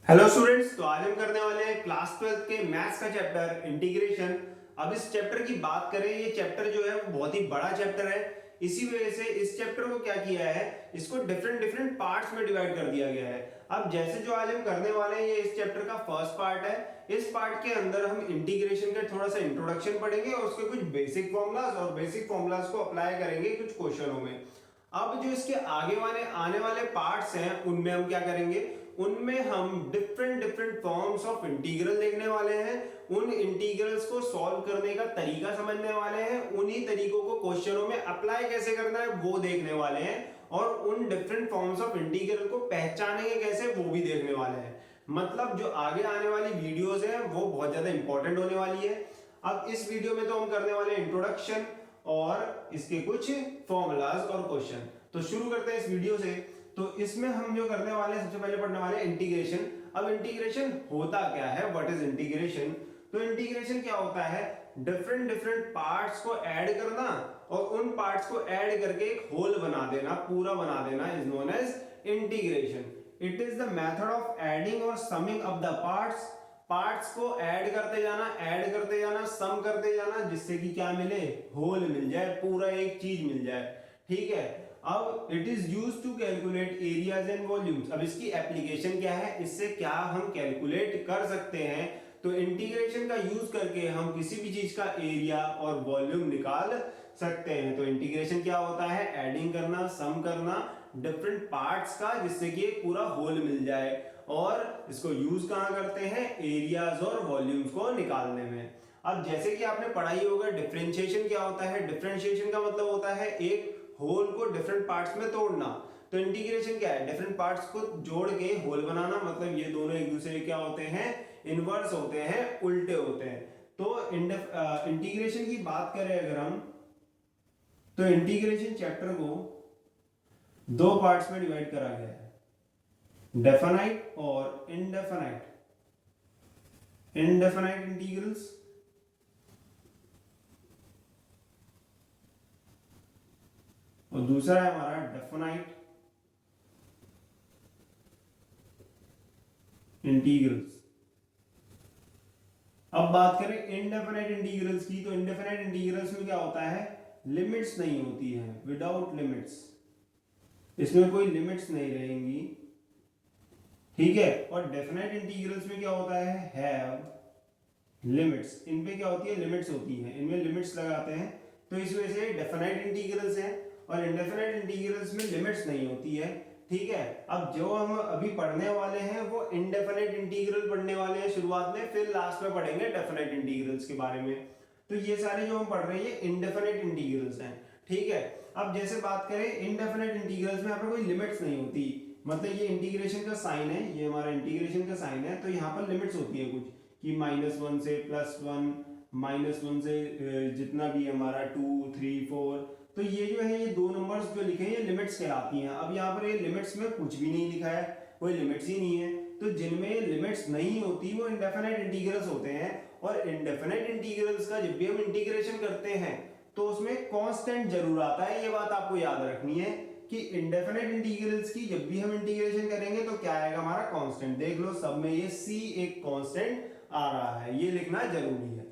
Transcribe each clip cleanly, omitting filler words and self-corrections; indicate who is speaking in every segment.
Speaker 1: Hello students, तो आज हम करने वाले हैं क्लास 12 के मैथ्स का चैप्टर इंटीग्रेशन। अब इस चैप्टर की बात करें, ये चैप्टर जो है वो बहुत ही बड़ा चैप्टर है। इसी वजह से इस चैप्टर को क्या किया है, इसको डिफरेंट डिफरेंट पार्ट्स में डिवाइड कर दिया गया है। अब जैसे जो आज हम करने वाले हैं, ये इस चैप्टर का फर्स्ट पार्ट है। इस पार्ट के अंदर हम इंटीग्रेशन का थोड़ा सा इंट्रोडक्शन पढ़ेंगे और उसके कुछ बेसिक फॉर्मूलाज और बेसिक फॉर्मूलाज को अप्लाई करेंगे कुछ क्वेश्चनों में। अब जो इसके आगे वाले आने वाले पार्ट्स हैं, उनमें हम क्या करेंगे, उनमें हम different different forms of integral देखने वाले हैं। उन इंटीग्रल्स को सॉल्व करने का तरीका समझने वाले हैं। उन्हीं तरीकों को क्वेश्चनों में अप्लाई कैसे करना है वो देखने वाले हैं। और उन डिफरेंट फॉर्म्स ऑफ इंटीग्रल को पहचानेंगे कैसे वो भी देखने वाले हैं। मतलब जो आगे आने वाली वीडियोस हैं वो बहुत ज्यादा इंपॉर्टेंट होने वाली है। अब इस वीडियो में तो हम करने वाले हैं इंट्रोडक्शन और इसके कुछ फॉर्मूलाज और क्वेश्चन। तो शुरू करते हैं इस वीडियो से। तो इसमें हम जो करने वाले हैं, सबसे पहले पढ़ने वाले हैं इंटीग्रेशन। अब इंटीग्रेशन होता क्या है, व्हाट इज इंटीग्रेशन। तो इंटीग्रेशन क्या होता है, डिफरेंट डिफरेंट पार्ट्स को ऐड करना और उन पार्ट्स को ऐड करके एक होल बना देना, पूरा बना देना, is known as integration. It is the method of adding और summing up the parts. Parts को ऐड करते जाना, सम करते जाना, जिससे कि क्या मिले, होल मिल जाए, पूरा एक चीज मिल जाए। ठीक है। अब it is use to calculate areas and volumes. अब इसकी एप्लीकेशन क्या है, इससे क्या हम कैलकुलेट कर सकते हैं। तो इंटीग्रेशन का यूज करके हम किसी भी चीज का एरिया और वॉल्यूम निकाल सकते हैं। तो इंटीग्रेशन क्या होता है, एडिंग करना, सम करना डिफरेंट पार्ट्स का, जिससे कि एक पूरा होल मिल जाए। और इसको यूज कहां करते हैं, एरियाज और वॉल्यूम्स को निकालने में। अब जैसे कि आपने पढ़ाई होगा, डिफरेंशिएशन क्या होता है। डिफरेंशिएशन का मतलब होता है एक होल को डिफरेंट पार्ट्स में तोड़ना। तो इंटीग्रेशन क्या है, डिफरेंट पार्ट्स को जोड़ के होल बनाना। मतलब ये दोनों एक दूसरे क्या होते हैं, इनवर्स होते हैं, उल्टे होते हैं। तो इंटीग्रेशन की बात करें अगर हम, तो इंटीग्रेशन चैप्टर को दो पार्ट्स में डिवाइड करा गया है, डेफिनाइट और इनडेफिनाइट। इनडेफिनाइट इंटीग्रल्स और दूसरा है हमारा डेफिनाइट इंटीग्रल्स। अब बात करें इनडेफिनाइट इंटीग्रल्स की, तो इनडेफिनाइट इंटीग्रल्स में क्या होता है, लिमिट्स नहीं होती है, विदाउट लिमिट्स। इसमें कोई लिमिट्स नहीं रहेंगी। ठीक है। और डेफिनाइट इंटीग्रल्स में क्या होता है, हैव लिमिट्स। इन पे क्या होती है, लिमिट्स होती है, इनमें लिमिट्स लगाते हैं। तो इस वजह से डेफिनाइट इंटीग्रल्स हैं। और इनडेफिनाइट इंटीग्रल्स में लिमिट्स नहीं होती है। ठीक है। अब जो हम अभी पढ़ने वाले हैं वो इनडेफिनाइट इंटीग्रल पढ़ने वाले हैं शुरुआत में, फिर लास्ट में पढ़ेंगे डेफिनाइट इंटीग्रल्स के बारे में। तो ये सारे जो हम पढ़ रहे हैं ये इनडेफिनाइट इंटीग्रल्स हैं। ठीक है। अब जैसे बात करें इनडेफिनाइट इंटीग्रल्स में, यहाँ पर कोई लिमिट्स नहीं होती। मतलब ये इंटीग्रेशन का साइन है, ये हमारा इंटीग्रेशन का साइन है, तो यहाँ पर लिमिट्स होती है कुछ, कि -1 से +1, -1 से जितना भी हमारा 2, 3, 4। तो ये जो है, ये दो नंबर्स जो लिखे हैं ये लिमिट्स कहलाती हैं। अब यहाँ पर ये लिमिट्स में कुछ भी नहीं लिखा है, कोई लिमिट्स ही नहीं है। तो जिनमें लिमिट्स नहीं होती वो इंडेफिनाइट इंटीग्रल्स होते हैं। और इंडेफिनाइट इंटीग्रल्स का जब भी हम इंटीग्रेशन करते हैं तो उसमें कांस्टेंट जरूर आता है। ये बात आपको याद रखनी है कि इंडेफिनाइट इंटीग्रल्स की जब भी हम इंटीग्रेशन करेंगे तो क्या आएगा, हमारा कांस्टेंट। देख लो सब में ये c एक कांस्टेंट आ रहा है, ये लिखना जरूरी है।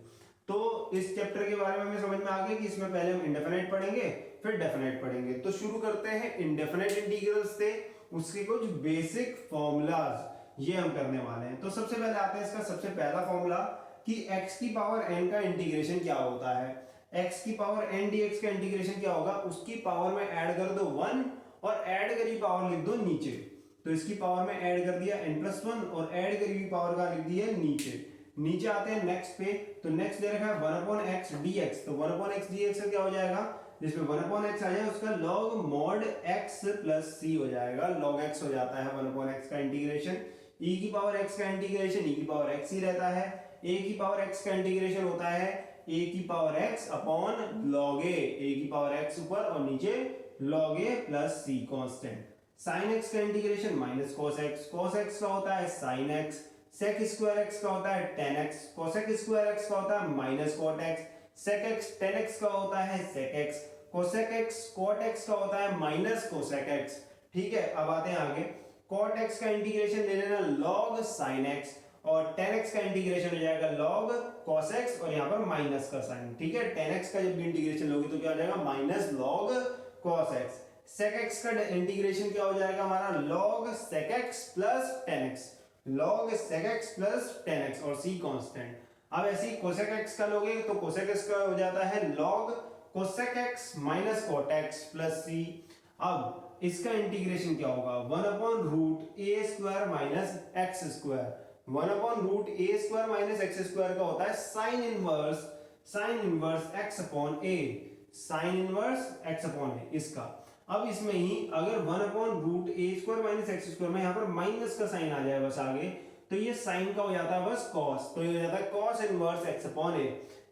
Speaker 1: तो इस चैप्टर के बारे में हमें समझ में आ गया कि इसमें पहले हम इंडेफिनाइट पढ़ेंगे, फिर डेफिनाइट पढ़ेंगे। तो शुरू करते हैं इंडेफिनाइट इंटीग्रल्स से, उसके कुछ बेसिक फॉर्मूलाज ये हम करने वाले हैं। तो सबसे पहले आते हैं इसका सबसे पहला फॉर्मूला कि x की पावर n का इंटीग्रेशन क्या होता है। x की पावर n dx का इंटीग्रेशन क्या होगा, उसकी पावर में ऐड कर दो 1 और ऐड करी पावर लिख दो नीचे। तो इसकी पावर में ऐड कर दिया n+1 और ऐड करी हुई पावर का लिख दिया नीचे। नीचे आते हैं नेक्स्ट पे, तो नेक्स्ट दे रखा है 1/x dx। तो 1/x dx का क्या हो जाएगा, जिसमें 1/x आ जाए उसका log mod x plus c हो जाएगा। log x हो जाता है 1/x का इंटीग्रेशन। e की पावर x का इंटीग्रेशन e की पावर x ही रहता है। a की पावर x का इंटीग्रेशन होता है a की power x upon log a की पावर x ऊपर और नीचे log a plus c constant. sin x का integration minus cos x, cos x का होता है sin x, sec square x का होता है tan x, cosec square x का होता है minus cot x, sec x tan x का होता है sec x, cosec x cot x का होता है माइनस cosec x। ठीक है। अब आते हैं आगे, cot x का इंटीग्रेशन ले लेना log sin x, और tan x का इंटीग्रेशन हो जाएगा log cos x, और यहाँ पर माइनस का साइन, ठीक है। tan x का जब भी इंटीग्रेशन लोगे तो क्या हो जाएगा minus log cos x। sec x का इंटीग्रेशन क्या हो जाएगा हमारा log sec x plus tan x, log sec x plus tan x, और c कांस्टेंट। अब ऐसे ही cosec x का लोगे तो cosec x का हो जाता है log cosec x minus cot x plus c। अब इसका इंटीग्रेशन क्या होगा 1 upon root a square minus x square, 1 upon root a square minus x square का होता है sine inverse x upon a, sine inverse x upon a इसका। अब इसमें ही अगर 1 upon root a square minus x square में यहाँ पर माइनस का साइन आ जाए बस आगे, तो ये साइन का हो जाता है बस कॉस, तो ये हो जाता है कॉस इनवर्स एक्स अपॉन ए।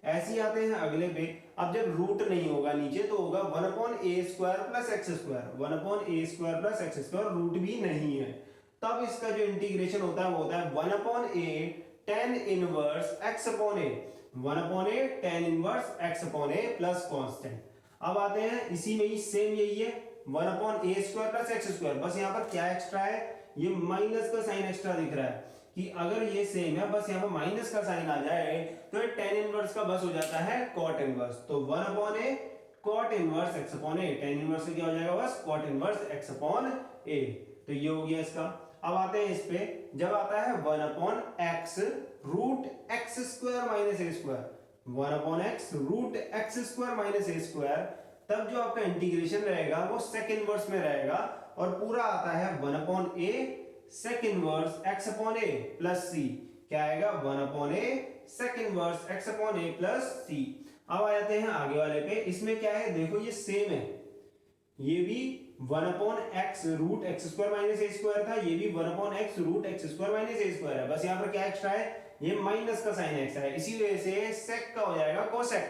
Speaker 1: ऐसे ही आते हैं अगले पे। अब जब रूट नहीं होगा नीचे तो होगा 1 upon a square plus x square, 1 upon a square plus x square, root भी नहीं है, तब इसका जो इंटीग्रेशन होता है वो होता है 1 अपॉन ए tan इनवर्स x अपॉन ए, 1 अपॉन ए tan इनवर्स x अपॉन ए प्लस कांस्टेंट। अब आते हैं इसी में ही सेम यही है 1 upon a square plus x square, बस यहाँ पर क्या एक्स्ट्रा है, ये माइनस का साइन एक्स्ट्रा दिख रहा है कि अगर ये सेम है बस यहाँ पर माइनस का साइन आ जाए तो ये tan इनवर्स का बस हो जाता है cot इनवर्स, तो 1 अपॉन ए cot इनवर्स x अपॉन ए, tan इनवर्स से क्या हो जाएगा बस cot इनवर्स x अपॉन ए, तो ये हो गया इसका। अब आते हैं इस पे, जब आता है 1 upon x root x square minus a square, 1 upon x root x square minus a square, तब जो आपका इंटीग्रेशन रहेगा वो सेक इनवर्स में रहेगा, और पूरा आता है 1 अपॉन ए सेक इनवर्स x अपॉन ए प्लस c, क्या आएगा 1 अपॉन ए सेक इनवर्स x अपॉन ए प्लस c। अब आ जाते हैं आगे वाले पे, इसमें क्या है देखो ये सेम है, ये भी 1 upon x root x square minus a square था, ये भी 1 upon x root x square minus a square है, बस यहाँ पर क्या एक्स्ट्रा है, ये माइनस का साइन एक्स्ट्रा है, इसी वजह से सेक का हो जाएगा कोसेक,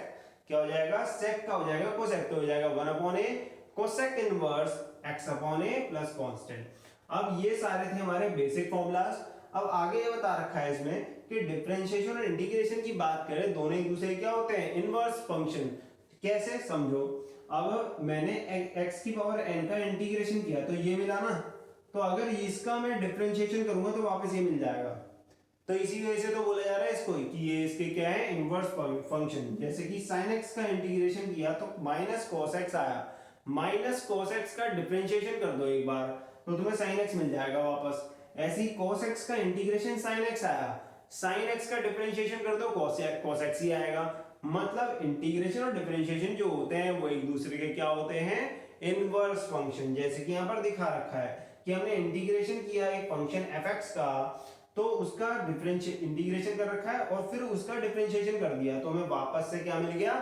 Speaker 1: क्या हो जाएगा सेक का हो जाएगा कोसेक, तो हो जाएगा 1 अपॉन ए कोसेक इनवर्स x अपॉन ए प्लस कांस्टेंट। अब ये सारे थे हमारे बेसिक फॉर्मूलाज। अब आगे ये बता रखा है इसमें कि डिफरेंशिएशन और इंटीग्रेशन की बात करें, दोनों एक दूसरे क्या होते हैं इनवर्स फंक्शन। कैसे समझो, अब मैंने x की पावर n का इंटीग्रेशन किया तो ये मिला ना, तो अगर इसका मैं डिफरेंशिएशन करूंगा तो वापस ये मिल जाएगा, तो इसी वजह से तो बोला जा रहा है इसको कि ये इसके क्या है इनवर्स फंक्शन। जैसे कि sin x का इंटीग्रेशन किया तो माइनस cos x आया, माइनस cos x का डिफरेंशिएशन कर दो एक बार तो तुम्हें sin x मिल जाएगा वापस। ऐसे ही cos x का इंटीग्रेशन sin x आया, sin x का डिफरेंशिएशन कर दो cos x ही आएगा। मतलब इंटीग्रेशन और डिफरेंशिएशन जो होते हैं वो एक दूसरे के क्या होते हैं इनवर्स फंक्शन। जैसे कि यहाँ पर दिखा रखा है कि हमने इंटीग्रेशन किया एक फंक्शन fx का, तो उसका इंटीग्रेशन कर रखा है और फिर उसका डिफरेंशिएशन कर दिया, तो हमें वापस से क्या मिल गया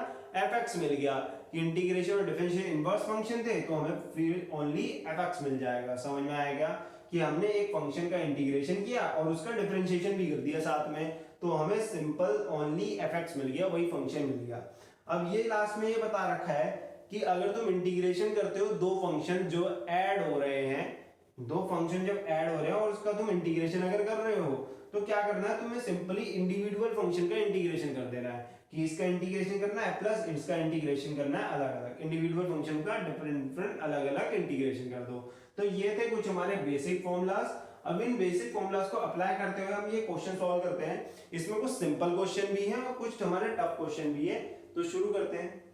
Speaker 1: fx मिल गया। कि इंटीग्रेशन और डिफरेंशिएशन इनवर्स फंक्शन थे तो हमें फिर ओनली fx मिल जाएगा। समझ में आएगा कि हमने एक फंक्शन का इंटीग्रेशन किया और उसका डिफरेंशिएशन भी कर दिया साथ में, तो हमें सिंपल ओनली fx मिल गया, वही फंक्शन मिल गया। अब ये लास्ट में ये बता रखा है कि अगर तुम इंटीग्रेशन करते हो दो फंक्शन जो ऐड हो रहे हैं, दो फंक्शन जब ऐड हो रहे हैं और उसका तुम इंटीग्रेशन अगर कर रहे हो तो क्या करना है, तुम्हें सिंपली इंडिविजुअल फंक्शन का इंटीग्रेशन कर देना है कि इसका इंटीग्रेशन करना है प्लस इसका इंटीग्रेशन करना है अलग अलग, इंडिविजुअल फंक्शन का डिफरेंट अलग अलग इंटीग्रेशन कर दो। तो ये थे कुछ हमारे बेसिक फॉर्मूलाज। अब इन बेसिक फॉर्मूलाज को अप्लाई करते हुए हम ये क्वेश्चन सॉल्व करते हैं। इसमें कुछ सिंपल क्वेश्चन भी है और कुछ हमारे टफ क्वेश्चन भी है, तो शुरू करते हैं।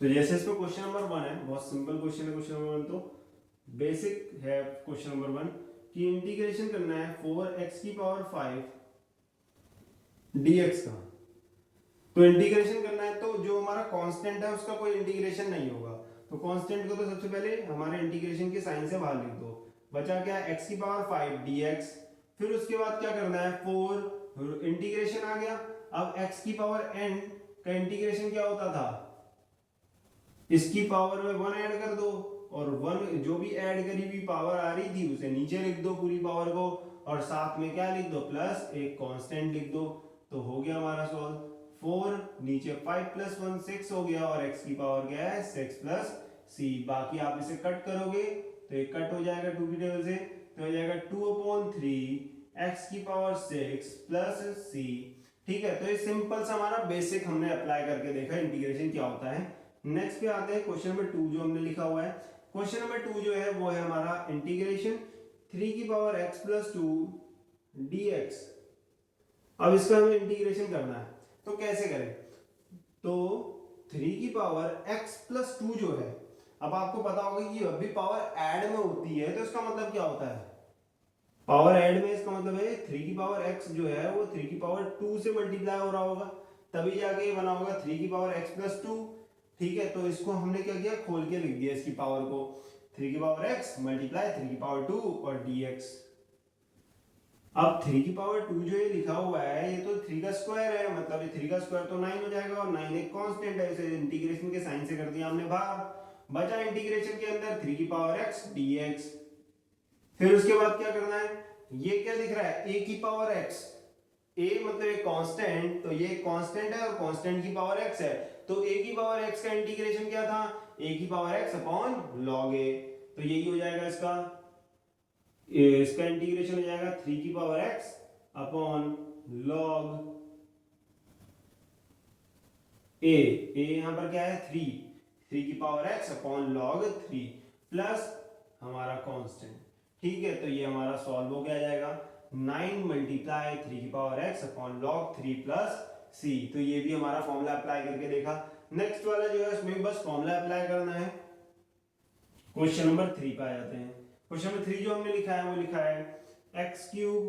Speaker 1: तो जैसे इसमें क्वेश्चन नंबर 1 है, बहुत सिंपल क्वेश्चन है क्वेश्चन नंबर 1, तो बेसिक है क्वेश्चन नंबर 1 कि इंटीग्रेशन करना है 4x की पावर 5 dx का। तो इंटीग्रेशन करना है तो जो हमारा कांस्टेंट है उसका कोई इंटीग्रेशन नहीं होगा, तो कांस्टेंट को तो सबसे पहले हमारे इंटीग्रेशन के साइन से बाहर लिख दो। बचा क्या x की पावर 5 dx, फिर उसके बाद क्या करना है 4 इंटीग्रेशन आ गया। अब x की पावर n का इंटीग्रेशन क्या होता था, इसकी पावर में 1 ऐड कर दो और 1 जो भी ऐड करी हुई पावर आ रही थी उसे नीचे लिख दो पूरी पावर को, और साथ में क्या लिख दो प्लस एक कांस्टेंट लिख दो, तो हो गया हमारा सॉल्व। 4, नीचे 5 प्लस 1 6 हो गया, और x की पावर क्या है 6 प्लस c। बाकी आप इसे कट करोगे तो ये कट हो जाएगा 2 की टेबल से, तो हो जाएगा 2/3 x की पावर 6 प्लस c। ठीक है, तो ये सिंपल सा हमारा बेसिक हमने अप्लाई करके देखा इंटीग्रेशन क्या होता है। नेक्स्ट पे आते हैं क्वेश्चन नंबर 2 जो हमने लिखा हुआ है। क्वेश्चन नंबर 2 जो है वो है हमारा इंटीग्रेशन 3 की पावर x प्लस 2 dx। अब इसका हमें इंटीग्रेशन करना है, तो कैसे करें? तो 3 की पावर x प्लस 2 जो है, अब आपको पता होगा कि अभी पावर ऐड में होती है, तो इसका मतलब क्या होता है? पावर ऐड में इसका मतलब है 3 की पावर x जो है वो 3 की पावर 2 से मल्टीप्लाई हो रहा होगा, तभी जाके ये बना होगा 3 की पावर x प्लस 2। ठीक है, तो इसको हमने क्या किया, खोल के लिख दिया इसकी पावर को, 3 की पावर x मल्टीप्लाई 3 की पावर 2 और dx। अब 3 की पावर 2 जो ये लिखा हुआ है ये तो 3 का स्क्वायर है, मतलब ये 3 का स्क्वायर तो 9 हो जाएगा, और 9 एक कांस्टेंट है, इसे इंटीग्रेशन के साइन से कर दिया हमने बाहर, बचा इंटीग्रेशन के अंदर 3 की पावर x dx। फिर उसके बाद क्या करना है, ये क्या दिख रहा है a की पावर x, a मतलब एक कांस्टेंट, तो ये कांस्टेंट है और कांस्टेंट की पावर x है, तो a की पावर x का इंटीग्रेशन क्या था, a की power x upon log a। तो यही हो जाएगा इसका इंटीग्रेशन हो जाएगा 3 की power x upon log a। यहां पर क्या है 3 की power x upon log 3 plus हमारा कांस्टेंट। ठीक है, तो ये हमारा सॉल्व हो गया जाएगा 9 मल्टीप्लाई 3 की power x upon log 3 plus c। तो ये भी हमारा फॉर्मूला अप्लाई करके देखा। नेक्स्ट वाला जो है उसमें बस फॉर्मूला अप्लाई करना है। क्वेश्चन नंबर 3 पे आ जाते हैं। क्वेश्चन नंबर 3 जो हमने लिखा है वो लिखा है x cube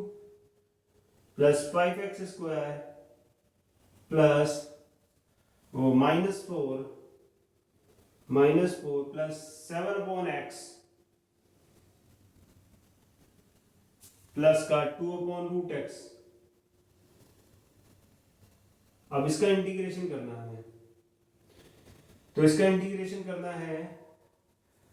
Speaker 1: plus 5x square plus वो -4 प्लस 7 अपॉन x प्लस का 2 अपॉन रूट x। अब इसका इंटीग्रेशन करना है, तो इसका इंटीग्रेशन करना है,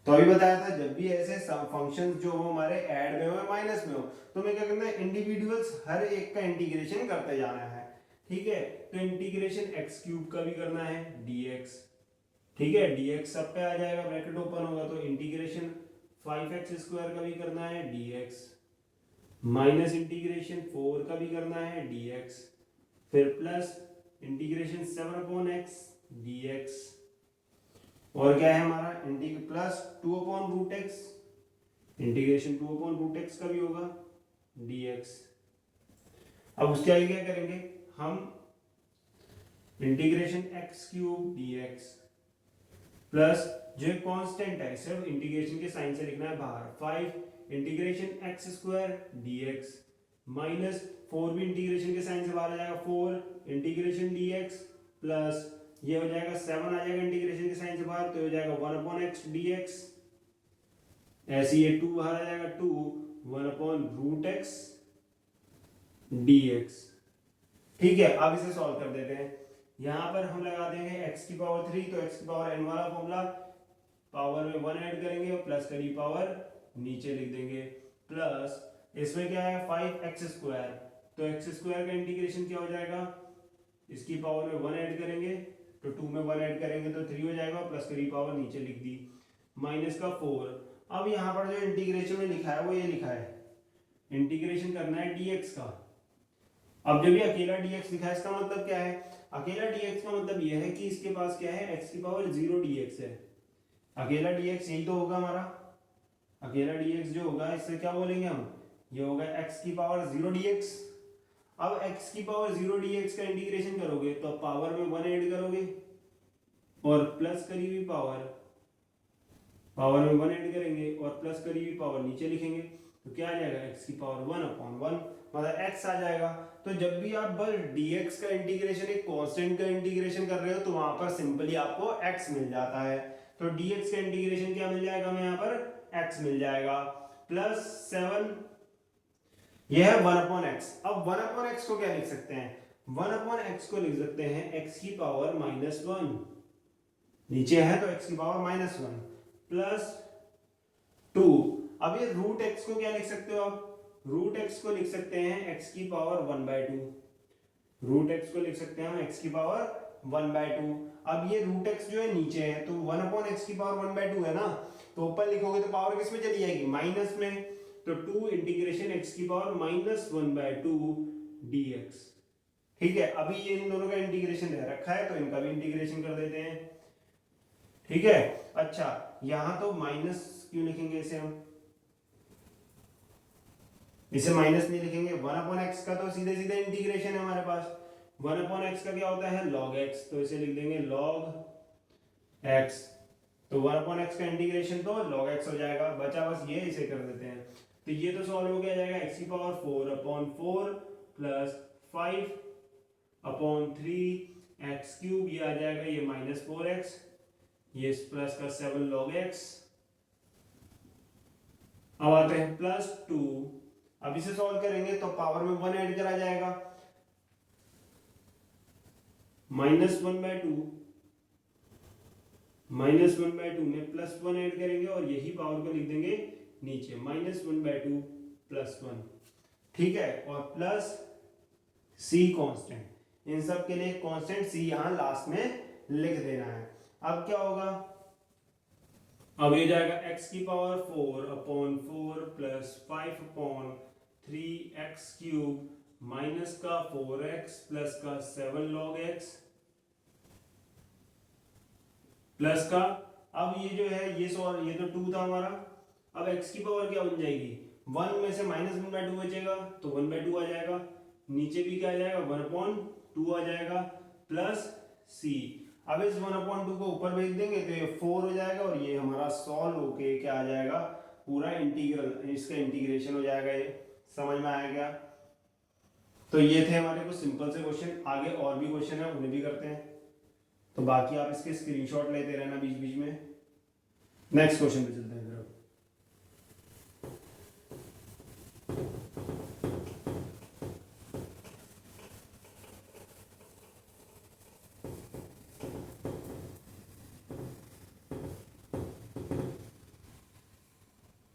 Speaker 1: तो अभी बताया था जब भी ऐसे फंक्शन जो हो हमारे ऐड में हो माइनस में हो, तो हमें क्या करना है, इंडिविजुअल्स हर एक का इंटीग्रेशन करते जाना है। ठीक है, तो इंटीग्रेशन x क्यूब का भी करना है dx। ठीक है, dx सब पे आ जाएगा, ब्रैकेट ओपन होगा, तो इंटीग्रेशन 5x स्क्वायर का भी करना है dx, माइनस इंटीग्रेशन 4 का भी करना है dx, फिर plus integration 7 upon x dx, और क्या है हमारा integration plus 2 upon root x, integration 2 upon root x का भी होगा dx। अब उसके आगे क्या करेंगे हम, integration x cube dx plus जो कांस्टेंट है सिर्फ इंटीग्रेशन के साइन से लिखना है बाहर, 5 integration x square dx minus 4 भी इंटीग्रेशन के साइन से बाहर आ जाएगा, 4 इंटीग्रेशन dx प्लस ये हो जाएगा 7 आ जाएगा इंटीग्रेशन के साइन से बाहर, तो हो जाएगा 1 अपॉन x dx, ऐसे ये 2 बाहर आ जाएगा 2 1 अपॉन रूट x dx। ठीक है, अब इसे सॉल्व कर देते हैं। यहां पर हम लगा देंगे x की पावर 3, तो x की पावर n वाला फॉर्मूला, पावर में 1 ऐड करेंगे और प्लस करी पावर नीचे लिख देंगे, प्लस इसमें क्या है 5x स्क्वायर, तो x स्क्वायर का इंटीग्रेशन क्या हो जाएगा, इसकी पावर में 1 ऐड करेंगे तो 2 में 1 ऐड करेंगे तो 3 हो जाएगा, प्लस करी पावर नीचे लिख दी, माइनस का 4। अब यहाँ पर जो इंटीग्रेशन में लिखा है वो ये लिखा है, इंटीग्रेशन करना है dx का। अब जब ये अकेला dx लिखा है इसका मतलब क्या है, अकेला dx का मतलब ये है कि इसके पास क्या है x की पावर 0 dx है। अकेला dx यही तो होगा हमारा, अकेला dx जो होगा इससे क्या बोलेंगे हम, ये होगा x की पावर 0 dx। अब x की पावर 0 dx का इंटीग्रेशन करोगे तो पावर में 1 ऐड करोगे और प्लस करी हुई पावर में 1 ऐड करेंगे और प्लस करी हुई पावर नीचे लिखेंगे, तो क्या आ जाएगा x की पावर 1 अपॉन 1 मतलब x आ जाएगा। तो जब भी आप बस dx का इंटीग्रेशन एक कांस्टेंट का इंटीग्रेशन कर रहे हो तो वहां पर सिंपली आपको x मिल जाता है, तो dx का इंटीग्रेशन क्या मिल जाएगा हमें यहाँ पर x मिल जाएगा, प्लस 7 यह है 1 अपॉन x। अब 1 अपॉन x को क्या लिख सकते हैं, 1 अपॉन x को लिख सकते हैं x की पावर -1, नीचे है तो x की पावर -1 प्लस 2। अब ये रूट x को क्या लिख सकते हो आप, रूट x को लिख सकते हैं x की पावर 1/2, रूट एक्स को लिख सकते हैं हम एक्स की पावर 1/2। अब ये रूट एक्स जो है नीचे है तो 1/x की पावर 1/2 है ना, तो ऊपर लिखोगे तो पावर किस में चली जाएगी, माइनस में। तो 2 इंटीग्रेशन एक्स की पावर -1/2 dx। ठीक है, अभी ये इन दोनों का इंटीग्रेशन दे रखा है तो इनका भी इंटीग्रेशन कर देते हैं। ठीक है, अच्छा यहां तो माइनस क्यों लिखेंगे इसे हम, इसे माइनस नहीं लिखेंगे, 1/x का तो सीधे सीधे इंटीग्रेशन है हमारे पास। 1/x का क्या होता है, log x, तो इसे लिख देंगे log x। तो 1/x का इंटीग्रेशन तो log x हो जाएगा, बचा बस ये, इसे कर देते हैं। तो ये तो सॉल्व हो गया जाएगा, x की पावर 4/4 प्लस 5/3 x क्यूब, ये आ जाएगा ये -4x, ये प्लस का 7 log x। अब आते हैं +2, अब इसे सॉल्व करेंगे तो पावर में 1 ऐड करा जाएगा, -1/2 में +1 ऐड करेंगे और यही पावर को लिख देंगे नीचे, -1/2 +1। ठीक है, और प्लस c कांस्टेंट, इन सब के लिए कांस्टेंट c यहां लास्ट में लिख देना है। अब क्या होगा, अब ये जाएगा x की power 4/4 plus 5/3 x cube minus का 4x प्लस का 7 log x प्लस का, अब ये जो है ये सॉल्व, ये तो 2 था हमारा, अब x की पावर क्या बन जाएगी, 1 में से -1/2 बचेगा तो 1/2 आ जाएगा, नीचे भी क्या आ जाएगा 1/2 आ जाएगा, प्लस c। अब इस 1/2 को ऊपर भेज देंगे तो ये 4 हो जाएगा और ये हमारा सॉल्व होके क्या आ जाएगा, पूरा इंटीग्रल, इसका इंटीग्रेशन हो जाएगा। ये समझ में आया क्या। तो ये थे हमारे कुछ सिंपल से क्वेश्चन, आगे और भी क्वेश्चन है उन्हें भी करते हैं, तो बाकी आप इसके स्क्रीनशॉट लेते रहना बीच बीच में। नेक्स्ट क्वेश्चन पे चलते हैं फिर।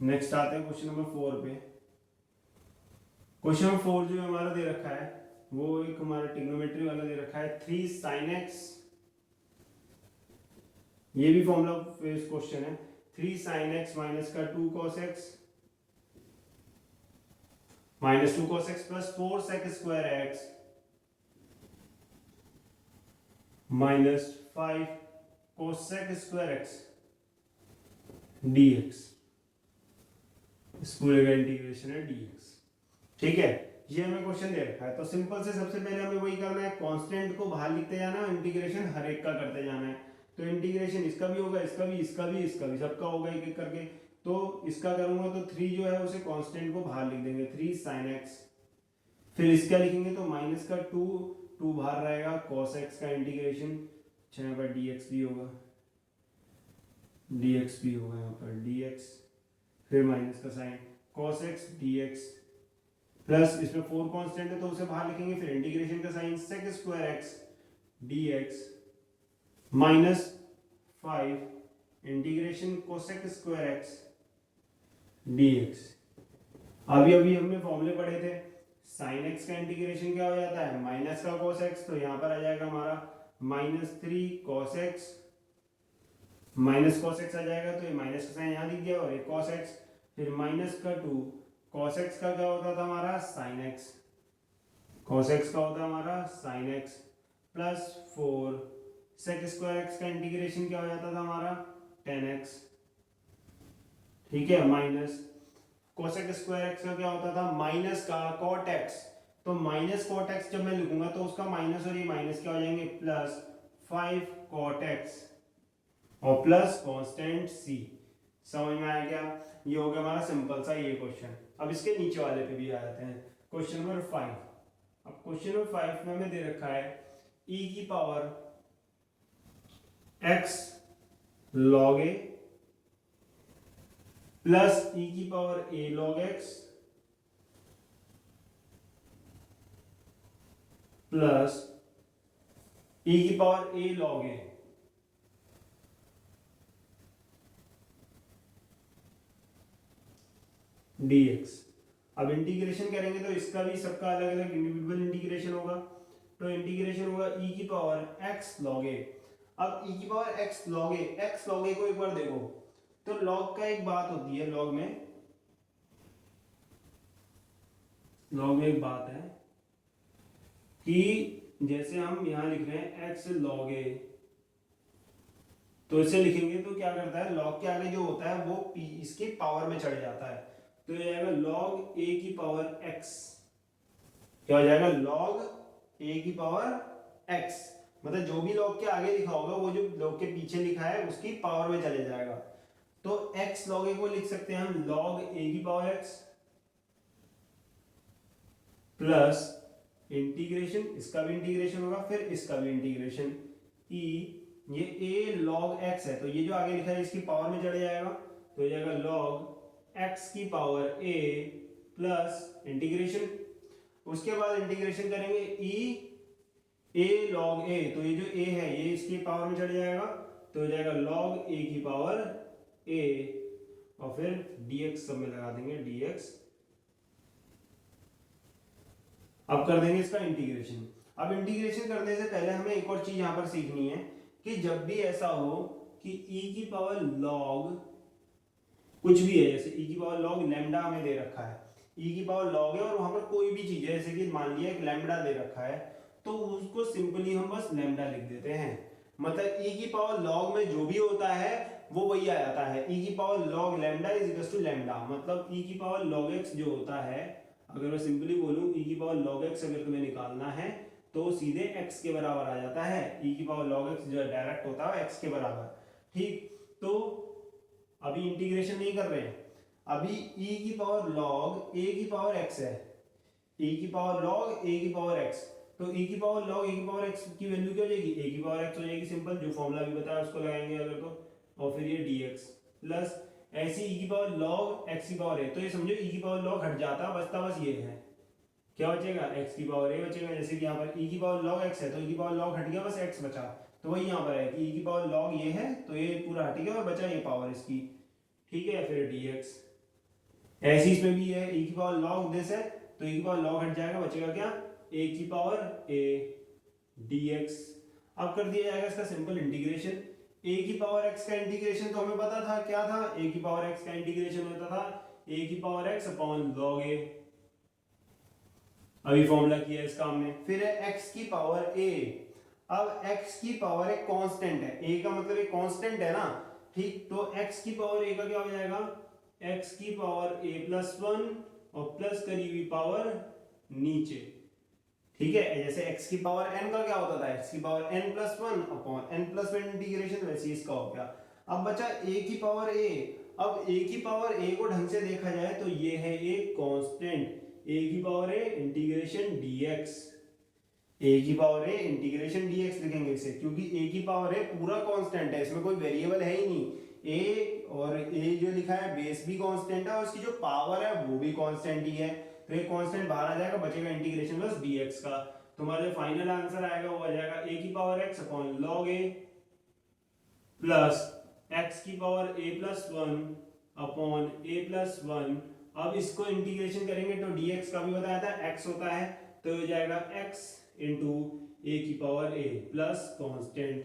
Speaker 1: नेक्स्ट आते हैं क्वेश्चन नंबर 4 पे। क्वेश्चन नंबर 4 जो हमारा दे रखा है वो एक हमारा ट्रिग्नोमेट्री वाला दे रखा है, 3 sin x, ये भी फॉर्मूला बेस्ड क्वेश्चन है, 3 sin x माइनस का 2 cos x minus 2 cos x plus 4 sec square x minus 5 cos sec square x dx, इस पूरे का इंटीग्रेशन है dx। ठीक है, ये हमें क्वेश्चन दे रखा है, तो सिंपल से सबसे पहले हमें वही करना है, कांस्टेंट को बाहर लिखते जाना, इंटीग्रेशन हर एक का करते जाना है। तो इंटीग्रेशन इसका भी होगा, इसका भी, इसका भी, इसका भी, सबका होगा एक एक करके। तो इसका करूंगा तो 3 जो है उसे कांस्टेंट को बाहर लिख देंगे, 3 sin x, फिर इसका लिखेंगे तो माइनस का 2 बाहर रहेगा, cos x का इंटीग्रेशन, यहाँ पर dx भी होगा, dx भी होगा यहाँ पर dx, फिर माइनस का sign cos x dx, plus इसमें 4 कांस्टेंट है तो उसे बाहर लिखेंगे, फिर इंटीग्रेशन का sign sec square x dx minus 5 integration cosec square x dx। अभी अभी हमने फॉर्मूले पढ़े थे, sin x का इंटीग्रेशन क्या हो जाता है, माइनस का cos x, तो यहाँ पर आ जाएगा हमारा -3 cos x, minus cos x आ जाएगा, तो ये माइनस का साइन यहाँ दिख गया और ये cos x, फिर माइनस का 2 cos x का क्या होता था हमारा sin x, cos x का होता है हमारा sin x plus 4 sec square x का इंटीग्रेशन क्या हो जाता था हमारा 10x। ठीक है, माइनस cosec स्क्वायर x का क्या होता था माइनस का cot x, तो माइनस cot x जब मैं लिखूंगा तो उसका माइनस और ये माइनस क्या हो जाएंगे, प्लस 5 cot x और प्लस कांस्टेंट c। समझ में आया क्या, ये हो गया हमारा सिंपल सा ये क्वेश्चन। अब इसके नीचे वाले पे भी आ जाते हैं, क्वेश्चन नंबर 5। अब क्वेश्चन नंबर 5 में हमें दे रखा है e की power x log a plus e की power a log x plus e की power a log a dx। अब इंटीग्रेशन करेंगे तो इसका भी सबका अलग अलग इंडिविजुअल इंटीग्रेशन होगा, तो इंटीग्रेशन होगा e की पावर x log a। अब e की पावर x log a को एक बार देखो, तो log का एक बात होती है, log में एक बात है कि जैसे हम यहाँ लिख रहे हैं x log a, तो इसे लिखेंगे तो क्या करता है, log के आगे जो होता है वो इसके पावर में चढ़ जाता है, तो ये आएगा log a की पावर x। क्या हो जाएगा, log a की पावर x, मतलब जो भी log के आगे लिखा होगा वो जो log के पीछे लिखा है उसकी पावर में चले जाएगा। तो x log a को लिख सकते हैं हम log a की पावर x प्लस इंटीग्रेशन, इसका भी इंटीग्रेशन होगा, फिर इसका भी इंटीग्रेशन e, ये a log x है तो ये जो आगे लिखा है इसकी पावर में चढ़ जाएगा, तो हो जाएगा log x की पावर a प्लस इंटीग्रेशन, उसके बाद इंटीग्रेशन करेंगे a log a, तो ये जो a है ये इसकी पावर में चढ़ जाएगा, तो हो जाएगा log a की पावर a, और फिर dx सब में लगा देंगे dx। अब कर देंगे इसका इंटीग्रेशन। अब इंटीग्रेशन करने से पहले हमें एक और चीज यहां पर सीखनी है कि जब भी ऐसा हो कि e की पावर log कुछ भी है, जैसे e की पावर log लैम्डा हमें दे रखा है, e की पावर log है और वहां पर कोई भी चीज है, जैसे कि मान लिया एक लैम्डा दे रखा है, तो उसको सिंपली हम बस लैम्डा लिख देते हैं, मतलब e की पावर log में जो भी होता है वो वही आ जाता है, e की power log lambda is equal to lambda, मतलब e की पावर log x जो होता है, अगर मैं सिंपली बोलूं e की पावर log x अगर तुम्हें निकालना है तो सीधे x के बराबर आ जाता है, e की पावर log x जो डायरेक्ट होता है x के बराबर। ठीक, तो अभी इंटीग्रेशन नहीं कर रहे हैं, अभी e की पावर log a की पावर x है, e की पावर log a की पावर x, तो e की पावर log a की पावर x की वैल्यू क्या हो जाएगी, a की पावर x हो जाएगी, सिंपल जो फॉर्मूला भी बताया उसको लगाएंगे अगर तो, और फिर ये dx प्लस ऐसी e की पावर log x की पावर a, तो ये समझो e की पावर log हट जाता, बचता बस ये है, क्या बचेगा x की पावर a बचेगा, जैसे कि यहाँ पर e की पावर log x है तो e की पावर log हट गया, बस x बचा, तो वही यहाँ पर है कि e की पावर log ये है तो ये पूरा हट गया और बचा ये पावर इसकी, ठीक है, फिर dx। ऐसी इसमें भी है e की पावर log दिस है तो e की पावर log हट जाएगा, बचेगा क्या, a की पावर a dx। अब कर दिया जाएगा इसका सिंपल इंटीग्रेशन, a की पावर x का इंटीग्रेशन तो हमें पता था क्या था, a की पावर x का इंटीग्रेशन होता था a की power x upon log a, अभी फॉर्मूला किया इसका हमने, फिर है x की पावर a। अब x की पावर एक कांस्टेंट है, a का मतलब एक कांस्टेंट है ना, ठीक, तो x की पावर a का क्या हो जाएगा, x की पावर a प्लस 1 और प्लस करी हुई पावर नीचे, ठीक है, जैसे x की पावर n का क्या होता था, x की power n plus 1 upon n plus 1 integration, वैसे इसका हो गया। अब बचा a की पावर a, अब a की पावर a को ढंग से देखा जाए तो ये है एक कांस्टेंट, a की power a integration dx, a की पावर a इंटीग्रेशन dx लिखेंगे इसे, क्योंकि a की पावर a पूरा कांस्टेंट है, इसमें कोई वेरिएबल है ही नहीं, a और a जो लिखा है बेस भी कांस्टेंट है और उसकी जो पावर है वो भी कांस्टेंट ही है, तो एक कांस्टेंट बाहर आ जाएगा, बचेगा इंटीग्रेशन बस dx का, तुम्हारा जो फाइनल आंसर आएगा वो आ जाएगा a की power x upon log a plus x की power a plus 1 upon a plus 1। अब इसको इंटीग्रेशन करेंगे तो dx का भी बताया था x होता है, तो हो जाएगा x इंटू ए की पावर a प्लस कांस्टेंट,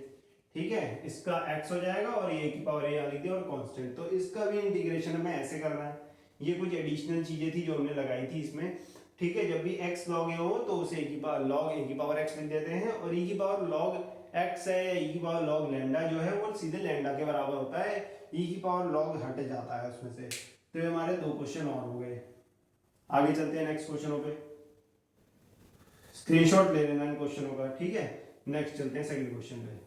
Speaker 1: ठीक है, इसका x हो जाएगा और a की पावर a यहाँ लिख दिया और कांस्टेंट, तो इसका भी इंटीग्रेशन हमें ऐसे करना है। ये कुछ एडिशनल चीजें थी जो हमने लगाई थी इसमें, ठीक है, जब भी x log a हो तो उसे log a की पावर x लिख देते हैं, और e की पावर log x है या e की पावर log लैम्डा जो है वो सीधे लैम्डा के बराबर होता है, e की पावर log हट जाता है उसमें से। तो ये हमारे दो क्वेश्चन और हो गए, आगे चलते हैं नेक्स्ट क्वेश्चनों पे, स्क्रीनशॉट ले लेना इन क्वेश्चनों का, ठीक है। नेक्स्ट चलते हैं सेकंड क्वेश्चन पे,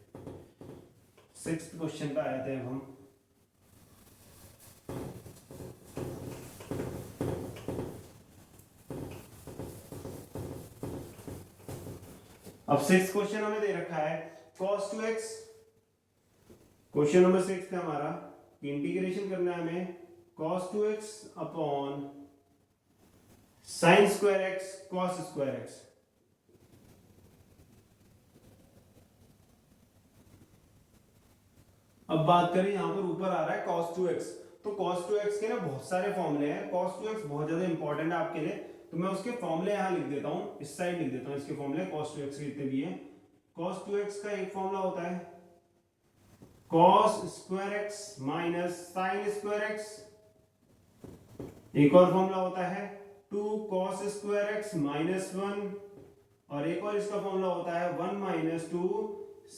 Speaker 1: सिक्स्थ क्वेश्चन पे आए थे हम। अब सिक्स्थ क्वेश्चन हमें दे रखा है cos 2x, क्वेश्चन नंबर 6 है हमारा, इंटीग्रेशन करना है हमें cos 2x upon sin square x cos square x। अब बात करें यहां पर ऊपर आ रहा है cos 2x, तो cos 2x के ना बहुत सारे फॉर्मूले हैं, cos 2x बहुत ज्यादा इंपॉर्टेंट है आपके लिए, तो मैं उसके फॉर्मूले यहाँ लिख देता हूँ, इस साइड लिख देता हूँ इसके फॉर्मूले cos 2x के जितने भी हैं। cos 2x का एक फॉर्मूला होता है cos square x minus sine square x। एक और फॉर्मूला होता है 2 cos स्क्वायर x माइनस 1, और एक और इसका फॉर्मूला होता है 1 माइनस 2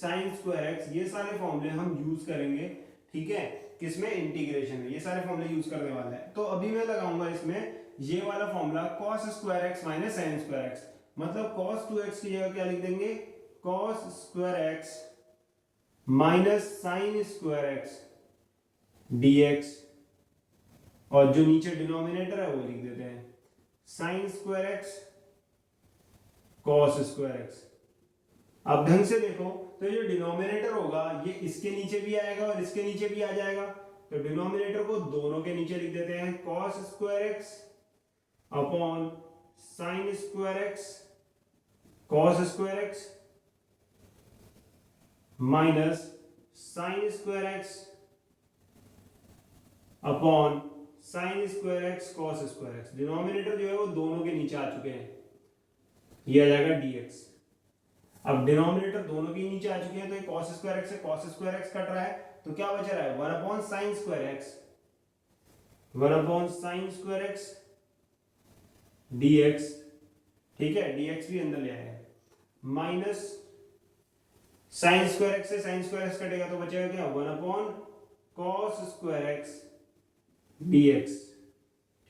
Speaker 1: साइन स्क्वायर x। ये सारे फॉर्मूले हम यूज करेंगे, ठीक है, किसमें, इंटीग्रेशन में। ये सारे फॉर्मूले यूज करने वाले हैं। तो अभी मैं लगाऊंगा इसमें ये वाला formula cos square x minus sine square x, मतलब cos 2x की जगह क्या लिख देंगे, cos square x minus sine square x dx, और जो नीचे डिनोमिनेटर है वो लिख देते हैं sine square x cos square x। अब ढंग से देखो तो ये जो डिनोमिनेटर होगा ये इसके नीचे भी आएगा और इसके नीचे भी आ जाएगा, तो डिनोमिनेटर को दोनों के नीचे लिख देते हैं cos square x upon sine square x cos square x minus sine square x upon sine square x cos square x। Denominator जो है वो दोनों के नीचे आ चुके हैं, ये आ जाएगा dx। अब डिनोमिनेटर दोनों के नीचे आ चुके हैं, तो ये cos स्क्वायर x से cos स्क्वायर x कट रहा है, तो क्या बच रहा है 1 upon sine square x, 1 upon sine square x dx, ठीक है, dx भी अंदर ले आया है, माइनस साइन स्क्वायर x से साइन स्क्वायर x कटेगा तो बचेगा क्या 1 upon cos square x dx,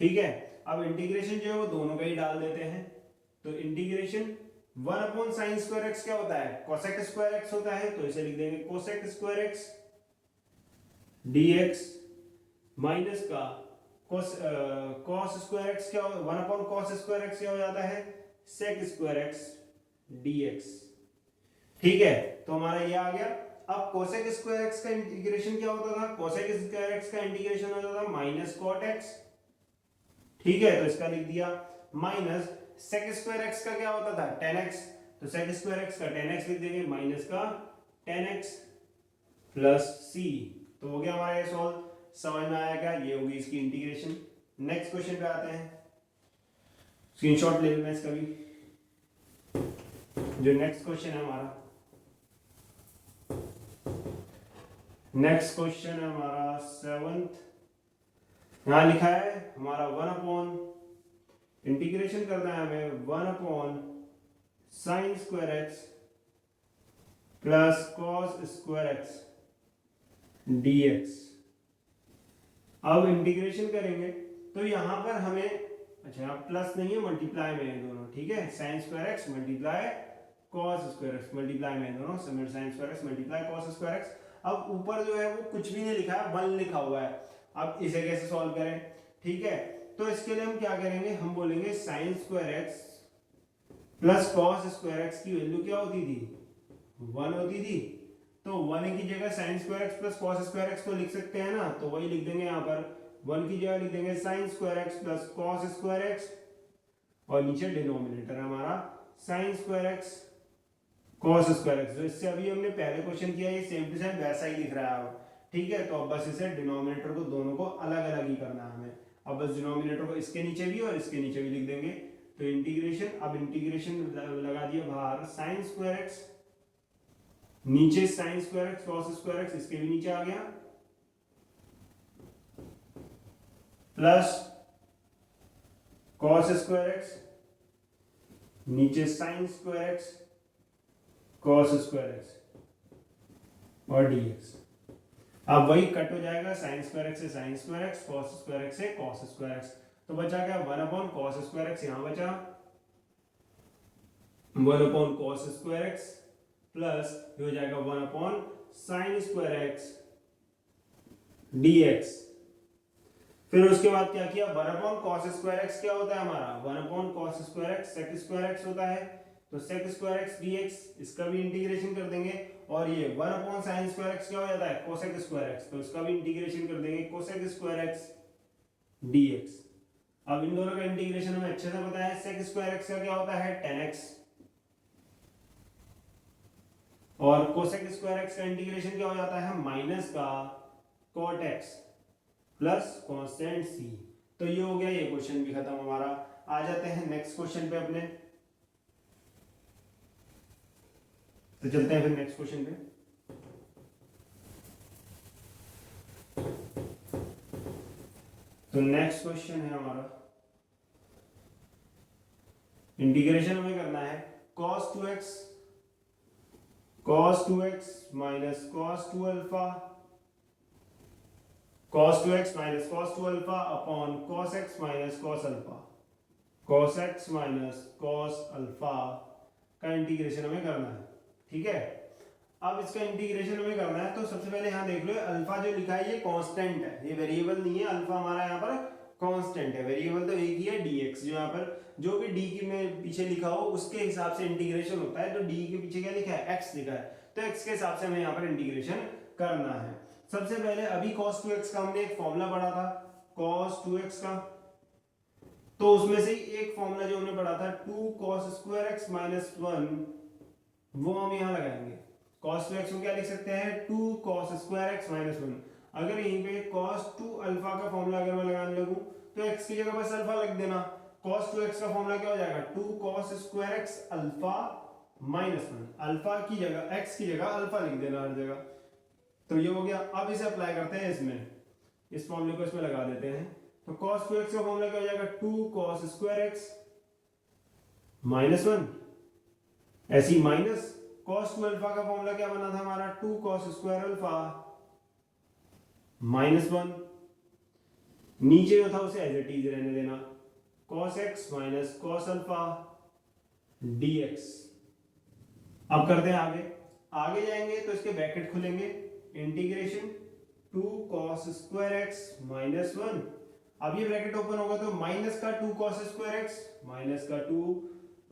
Speaker 1: ठीक है। अब इंटीग्रेशन जो है वो दोनों का ही डाल देते हैं, तो integration 1 upon sine square x क्या होता है, कोसेक स्क्वायर x होता है, तो इसे लिख देंगे cosec square x dx minus का cos स्क्वायर x क्या, 1 अपॉन cos स्क्वायर x क्या हो जाता है sec स्क्वायर x dx, ठीक है। तो हमारा ये आ गया। अब कोसेक स्क्वायर x का इंटीग्रेशन क्या होता था, कोसेक स्क्वायर x का इंटीग्रेशन होता था माइनस कॉट x, ठीक है, तो इसका लिख दिया, माइनस सेक स्क्वायर x का क्या होता था tan x, तो सेक स्क्वायर x का tan x लिख देंगे माइनस का tan x प्लस c। तो हो गया हमारा ये सॉल्व, समझ में आया क्या, ये होगी इसकी इंटीग्रेशन। नेक्स्ट क्वेश्चन पे आते हैं, स्क्रीनशॉट ले लेना इसका भी। जो नेक्स्ट क्वेश्चन है हमारा, नेक्स्ट क्वेश्चन है हमारा 7th, यहां लिखा है हमारा 1 अपॉन, इंटीग्रेशन करना है हमें 1 upon sine square x plus cos square x dx। अब इंटीग्रेशन करेंगे तो यहां पर हमें, अच्छा यहाँ प्लस नहीं है, मल्टीप्लाई में है दोनों, ठीक है, sine square x multiply cos square x, multiply में है दोनों, sine square x multiply cos square x। अब ऊपर जो है वो कुछ भी नहीं लिखा है, 1 लिखा हुआ है। अब इसे कैसे सॉल्व करें, ठीक है, तो इसके लिए हम क्या करेंगे, हम बोलेंगे sine square x plus cos square x की वैल्यू क्या होती थी 1 होती थी, तो 1 की जगह sine square x plus cos square x को लिख सकते हैं ना, तो वही लिख देंगे यहाँ पर, 1 की जगह लिख देंगे sine square x plus cos square x, और नीचे डिनोमिनेटर हमारा sine square x cos square x। इससे अभी हमने पहले क्वेश्चन किया, ये सेम टू सेम वैसा ही दिख रहा है अब, ठीक है। तो अब बस इसे डिनोमिनेटर को दोनों को अलग अलग ही करना है हमें, अब बस डिनोमिनेटर को इसके नीचे भी और इसके नीचे भी लिख देंगे, तो इंटीग्रेशन, अब इंटीग्रेशन लगा दिया बाहर, साइन स्क्वायर x नीचे sine square x cos square x इसके भी नीचे आ गया, प्लस cos स्क्वायर x नीचे sine square x cos square x और dx। अब वही कट हो जाएगा, साइन स्क्वायर x से sine square x, cos square x से cos स्क्वायर x, तो बचा क्या 1 अपॉन cos स्क्वायर x, यहां बचा 1 upon cos square x plus ये हो जाएगा 1 upon sine square x dx। फिर उसके बाद क्या किया, 1 अपॉन cos स्क्वायर x क्या होता है हमारा, 1 upon cos square x sec square x होता है, तो sec स्क्वायर x dx, इसका भी इंटीग्रेशन कर देंगे, और ये 1 अपॉन साइन स्क्वायर x क्या हो जाता है cosec स्क्वायर x, तो इसका भी इंटीग्रेशन कर देंगे cosec स्क्वायर x dx। अब इन दोनों का इंटीग्रेशन हमें अच्छे से पता है, sec स्क्वायर x का क्या होता है tan x, और cosec स्क्वायर x का इंटीग्रेशन क्या हो जाता है माइनस का cot x plus constant c। तो ये हो गया, ये क्वेश्चन भी खत्म हमारा। आ जाते हैं नेक्स्ट क्वेश्चन पे अपने। तो चलते हैं फिर नेक्स्ट क्वेश्चन पे। तो नेक्स्ट क्वेश्चन है हमारा, इंटीग्रेशन हमें करना है cos 2x minus cos 2 alpha, cos 2x minus cos 2 alpha upon cos x minus cos alpha, cos x minus cos alpha का इंटीग्रेशन हमें करना है। ठीक है, अब इसका इंटीग्रेशन हमें करना है तो सबसे पहले यहाँ देख लो, अल्फा जो लिखा है ये कांस्टेंट है, ये वेरिएबल नहीं है। अल्फा हमारा यहाँ पर कांस्टेंट है, वेरिएबल तो एक ही है dx, जो यहाँ पर जो भी d की में पीछे लिखा हो उसके हिसाब से इंटीग्रेशन होता है। तो d के पीछे क्या लिखा है, x लिखा है, तो x के हिसाब से हमें यहाँ पर इंटीग्रेशन करना है। सबसे पहले अभी cos 2x का हमने एक फॉर्मूला पढ़ा था, cos 2x का, तो उसमें से एक फॉर्मूला जो हमने पढ़ा था 2 cos स्क्वायर x माइनस 1, वो हम यहाँ लगाएंगे। cos 2x को क्या लिख सकते हैं, 2 cos स्क्वायर x माइनस 1। अगर यहीं पे cos 2 अल्फा का फॉर्मूला अगर मैं लगाने लगूं तो x की जगह बस अल्फा लग देना। cos 2x का फॉर्मूला क्या हो जाएगा, 2 cos square x alpha minus 1, alpha की जगह x की जगह अल्फा लिख देना हर जगह। तो ये हो गया। अब इसे अप्लाई करते हैं इसमें, इस फॉर्मूले को इसमें लगा देते हैं। तो cos 2x का फॉर्मूला क्या हो जाएगा, 2 cos स्क्वायर x माइनस 1, ऐसी माइनस cos 2 अल्फा का फॉर्मूला क्या बना था हमारा, 2 cos स्क्वायर अल्फा माइनस 1, नीचे जो था उसे एज इट इज रहने देना, cos x minus cos alpha dx। अब करते हैं आगे, आगे जाएंगे तो इसके ब्रैकेट खुलेंगे, integration 2 cos square x minus 1। अब ये ब्रैकेट ओपन होगा तो माइनस का 2 cos स्क्वायर x माइनस का 2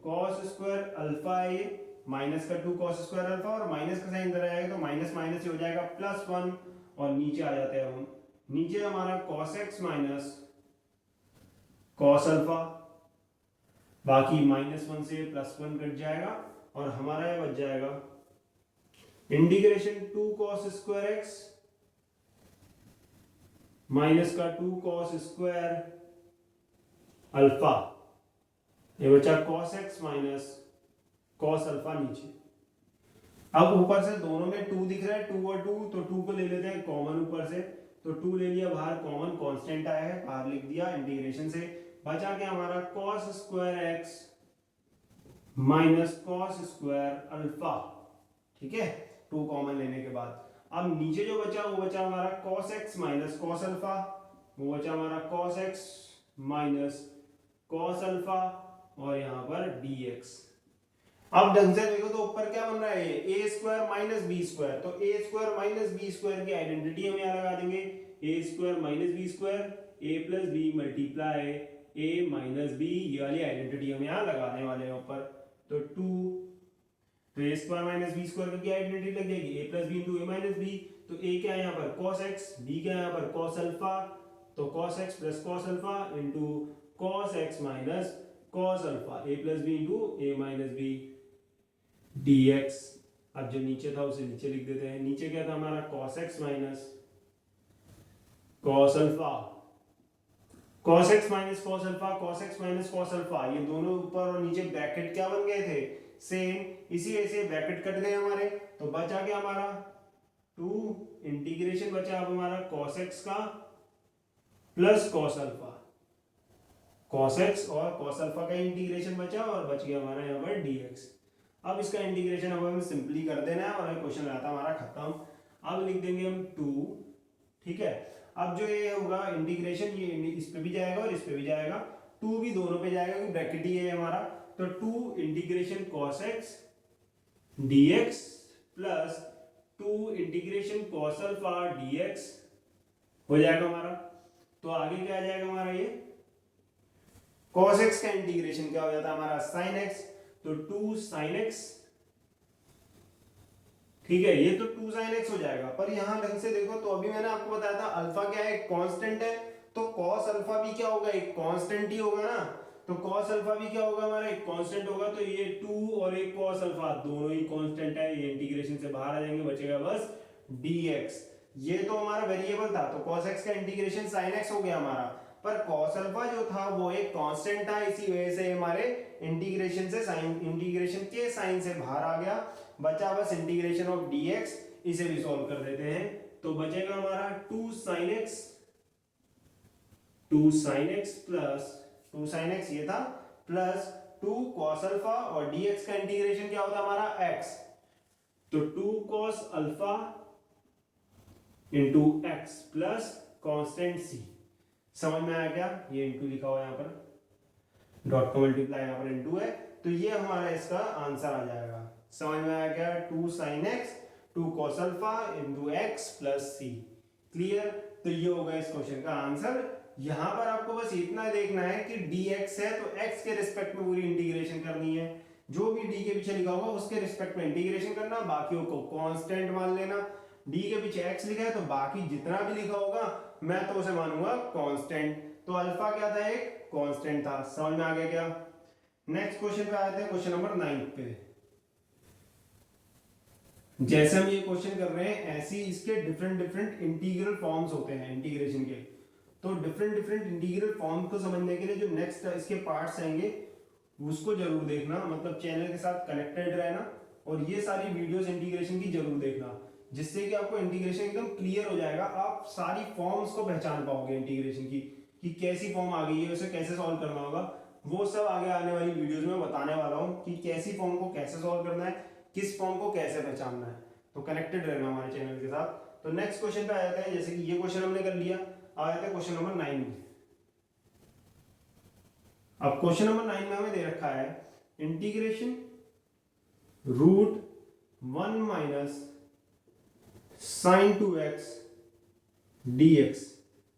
Speaker 1: cos स्क्वायर अल्फा है, माइनस का 2 cos स्क्वायर अल्फा, और माइनस का साइन इधर आएगा तो माइनस माइनस ही हो जाएगा प्लस 1, और नीचे आ जाते हैं हम, नीचे हमारा cos x minus cos alpha, बाकी माइनस 1 से प्लस 1 कट जाएगा और हमारा ये बच जाएगा integration 2 cos square x minus का 2 cos स्क्वायर अल्फा, ये बचा cos x minus cos alpha नीचे। अब ऊपर से दोनों में 2 दिख रहा है, 2 और 2, तो 2 को ले लेते हैं कॉमन ऊपर से, तो 2 ले लिया बाहर, कॉमन कांस्टेंट आया है बाहर लिख दिया इंटीग्रेशन से। बचा क्या हमारा cos square x minus cos square alpha. ठीक है, 2 कॉमन लेने के बाद अब नीचे जो बचा वो बचा हमारा cos x minus cos alpha, वो बचा हमारा cos x minus cos alpha, और यहाँ पर dx। अब ढंग से देखो तो ऊपर क्या बन रहा है, ए स्क्वायर माइनस बी स्क्वायर, तो ए स्क्वायर माइनस बी स्क्वायर की आइडेंटिटी हम यहाँ लगा देंगे, ए स्क्वायर माइनस बी स्क्वायर, ए प्लस बी मल्टीप्लाई ए माइनस बी, ये वाली आइडेंटिटी हम यहाँ लगाने वाले हैं ऊपर। तो 2, तो ए स्क्वायर माइनस बी स्क्वायर की आइडेंटिटी लग जाएगी, ए प्लस बी इंटू ए माइनस बी, तो ए क्या है यहाँ पर cos x, बी क्या है यहाँ पर cos अल्फा, तो cos x plus cos alpha into cos x minus cos alpha, a plus B into A minus b dx। अब जो नीचे था उसे नीचे लिख देते हैं, नीचे क्या था हमारा cos x minus cos alpha, cos x minus cos alpha, cos x minus cos alpha, ये दोनों ऊपर और नीचे ब्रैकेट क्या बन गए थे, सेम। इसी ऐसे ब्रैकेट कट गए हमारे, तो बचा क्या हमारा 2, इंटीग्रेशन बचा अब हमारा cos x का plus cos alpha, cos x और cos अल्फा का इंटीग्रेशन बचा, और बच गया हमारा यहाँ पर dx। अब इसका इंटीग्रेशन अब हमें सिंपली कर देना है और क्वेश्चन आता हमारा खत्म। अब लिख देंगे हम 2। ठीक है, अब जो ये होगा इंटीग्रेशन, ये इस पे भी जाएगा और इस पे भी जाएगा, 2 भी दोनों पे जाएगा क्योंकि ब्रैकेट ही है हमारा। तो 2 integration cos x dx plus 2 integration cos alpha dx हो जाएगा हमारा। तो आगे क्या आ जाएगा हमारा, ये cos x का इंटीग्रेशन क्या हो जाता है हमारा sin x, तो 2 sin x। ठीक है, ये तो 2 sin x हो जाएगा, पर यहां ढंग से देखो तो अभी मैंने आपको बताया था अल्फा क्या है, एक कांस्टेंट है, तो cos अल्फा भी क्या होगा, एक कांस्टेंट ही होगा ना। तो cos अल्फा भी क्या होगा हमारा, एक कांस्टेंट होगा, तो ये 2 और एक cos अल्फा दोनों ही कांस्टेंट है, ये इंटीग्रेशन से बाहर आ जाएंगे, बचेगा बस dx। ये तो हमारा वेरिएबल था, तो cos x का इंटीग्रेशन sin x हो गया हमारा। पर cos अल्फा जो था वो एक कांस्टेंट था, इसी वजह से हमारे इंटीग्रेशन से साइन, इंटीग्रेशन के साइन से बाहर आ गया, बचा बस इंटीग्रेशन ऑफ dx, इसे भी सॉल्व कर देते हैं। तो बचेगा हमारा 2 sin x, 2 sin x plus 2 sin x ये था, प्लस 2 cos अल्फा, और dx का इंटीग्रेशन क्या होता है हमारा x, तो 2 cos alpha into x plus constant c. समझ में आया क्या? ये इंटू लिखा हुआ है यहाँ पर, डॉट का मल्टीप्लाई यहाँ पर इंटू है, तो ये हमारा इसका आंसर आ जाएगा। समझ में आया क्या? 2 sin x 2 cos alpha into x plus c. Clear? तो ये होगा इस क्वेश्चन का आंसर। यहाँ पर आपको बस इतना देखना है कि dx है तो x के रिस्पेक्ट में पूरी इंटीग्रेशन करनी है, जो भी d के पीछे लिखा होगा उसके रिस्पेक्ट में इंटीग्रेशन करना, बाकियों को कांस्टेंट मान लेना। d के पीछे x लिखा है तो बाकी जितना भी लिखा होगा मैं तो उसे मानूंगा कांस्टेंट। तो अल्फा क्या था? एक कांस्टेंट था। समझ में आ गया क्या? नेक्स्ट क्वेश्चन पे आते हैं, क्वेश्चन नंबर 9 पे। जैसे हम ये क्वेश्चन कर रहे हैं ऐसे ही इसके डिफरेंट डिफरेंट इंटीग्रल फॉर्म्स होते हैं इंटीग्रेशन के। तो डिफरेंट डिफरेंट इंटीग्रल फॉर्म को समझने के लिए जो नेक्स्ट इसके पार्ट्स आएंगे उसको जरूर देखना, मतलब चैनल के साथ कनेक्टेड रहना, और ये सारी वीडियोस इंटीग्रेशन की जरूर देखना, जिससे कि आपको इंटीग्रेशन एकदम क्लियर हो जाएगा। आप सारी फॉर्म्स को पहचान पाओगे इंटीग्रेशन की, कि कैसी फॉर्म आ गई है, उसे कैसे सॉल्व करना होगा। वो सब आगे आने वाली वीडियोस में बताने वाला हूँ कि कैसी फॉर्म को कैसे सॉल्व करना है, किस फॉर्म को कैसे पहचानना है। तो कनेक्टेड रहना हमारे चैनल के साथ। तो नेक्स्ट क्वेश्चन पे आ जाता है, जैसे कि ये क्वेश्चन हमने कर लिया, आ जाता है क्वेश्चन नंबर 9 में। अब क्वेश्चन नंबर 9 में हमें दे रखा है integration root 1 minus sine 2x dx।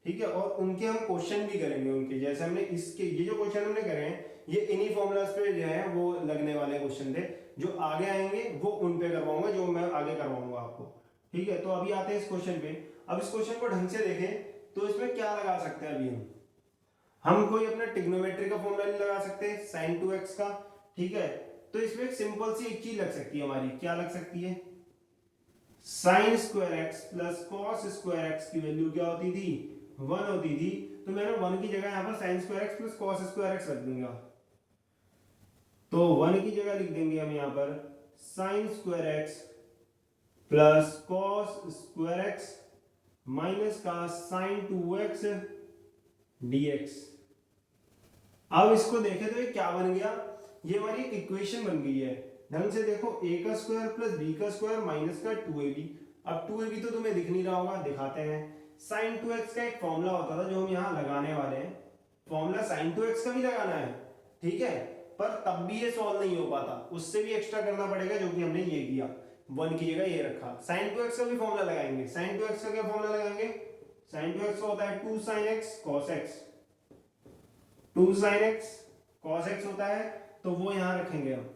Speaker 1: ठीक है, और उनके हम क्वेश्चन भी करेंगे उनके, जैसे हमने इसके ये जो क्वेश्चन हमने करे हैं ये इन्हीं फॉर्मूलाज पे जो है वो लगने वाले क्वेश्चन थे। जो आगे आएंगे वो उन पे करवाऊंगा, जो मैं आगे करवाऊंगा आपको। ठीक है, तो अभी आते हैं इस क्वेश्चन पे। अब इस क्वेश्चन को ढंग से देखें तो इसमें क्या लगा सकते हैं अभी हम कोई अपना ट्रिग्नोमेट्री का फॉर्मूला नहीं लगा सकते sin 2x का। ठीक है, तो इसमें एक सिंपल सी एक चीज लग सकती है हमारी, क्या लग सकती है? Sign square x plus cos square x की वैल्यू क्या होती थी? 1 होती थी। तो मैंने 1 की जगह यहाँ पर sine square x plus cos square x रख दूंगा। तो 1 की जगह लिख देंगे हम यहाँ पर sine square x plus cos square x minus का साइन 2x dx। अब इसको देखें तो ये क्या बन गया? ये हमारी एक इक्वेशन बन गई है। ढंग से देखो, a का स्क्वायर प्लस b का स्क्वायर माइनस का 2ab। अब 2ab तो तुम्हें दिख नहीं रहा होगा, दिखाते हैं। sin 2x का एक फॉर्मूला होता था जो हम यहाँ लगाने वाले हैं, फॉर्मूला sin 2x का भी लगाना है। ठीक है, पर तब भी ये सॉल्व नहीं हो पाता, उससे भी एक्स्ट्रा करना पड़ेगा, जो कि हमने ये किया। 1 की जगह ये रखा। sin 2x का भी फॉर्मूला लगाएंगे। sin 2x का क्या फॉर्मूला लगाएंगे? sin 2x का होता है 2 sin x cos x। 2 sin x cos x होता है, तो वो यहां रखेंगे हम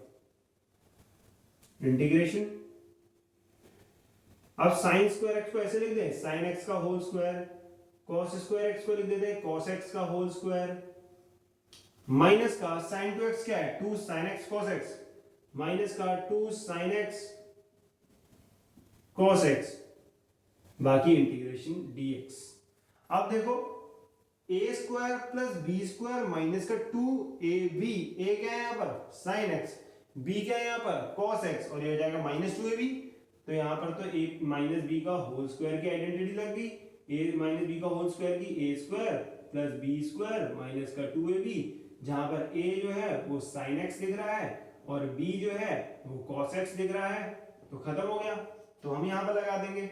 Speaker 1: इंटीग्रेशन। अब साइन स्क्वायर एक्स को ऐसे लिख दें, साइन एक्स का whole square, cos square x को लिख देते हैं कॉस एक्स का होल स्क्वायर, माइनस का साइन 2x क्या है? 2 sin x cos x, minus का 2 sin x cos x, बाकी इंटीग्रेशन dx। अब देखो a square plus B square minus का 2ab, a क्या है यहाँ पर? sin x, b क्या है यहाँ पर? cos x, और ये हो जाएगा माइनस 2ab। तो यहाँ पर तो a माइनस बी का होल स्क्वायर की आइडेंटिटी लग गई, a माइनस बी का होल स्क्वायर की a square plus B square minus का 2ab, जहां पर a जो है वो sin x दिख रहा है और b जो है वो cos x दिख रहा है। तो खत्म हो गया। तो हम यहाँ पर लगा देंगे,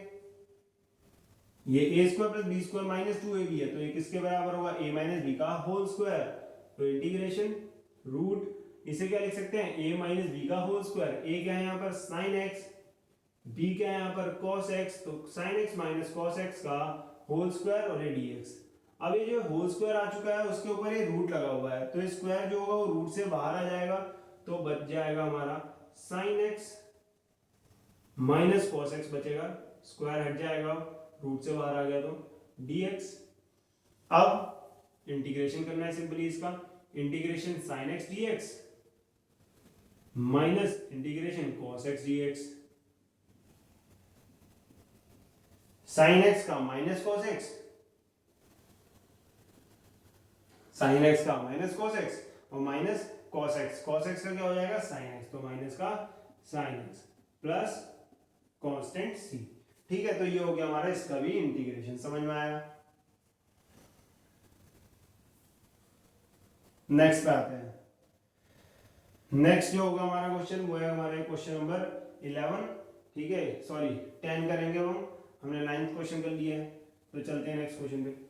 Speaker 1: ये a square plus B square minus 2ab है, तो ये किसके बराबर होगा? a माइनस बी का होल स्क्वायर। तो इंटीग्रेशन रूट, इसे क्या लिख सकते हैं? a माइनस बी का होल स्क्वायर। a क्या है यहाँ पर? sin x, b क्या है यहाँ पर? cos x, तो sin x minus cos x का होल स्क्वायर और ये dx। अब ये जो होल स्क्वायर आ चुका है उसके ऊपर ये रूट लगा हुआ है, तो स्क्वायर जो होगा वो रूट से बाहर आ जाएगा, तो बच जाएगा हमारा sin x minus cos x बचेगा, स्क्वायर हट जाएगा, रूट से बाहर आ गया तो dx। अब इंटीग्रेशन करना है सिंपली इसका, integration sin x dx minus integration cos x dx। sin x का minus cos x sign x का माइनस कॉस एक्स और माइनस कॉस एक्स का क्या हो जाएगा साइन एक्स, तो माइनस का साइन एक्स प्लस कांस्टेंट सी। ठीक है, तो ये हो गया हमारा इसका भी इंटीग्रेशन, समझ में आया। नेक्स्ट पे आते हैं। नेक्स्ट जो होगा हमारा क्वेश्चन वो है हमारा क्वेश्चन नंबर 11, ठीक है, सॉरी 10 करेंगे हमने 9th क्वेश्चन कर लिया है, तो चलते हैं नेक्स्ट क्वेश्चन पे।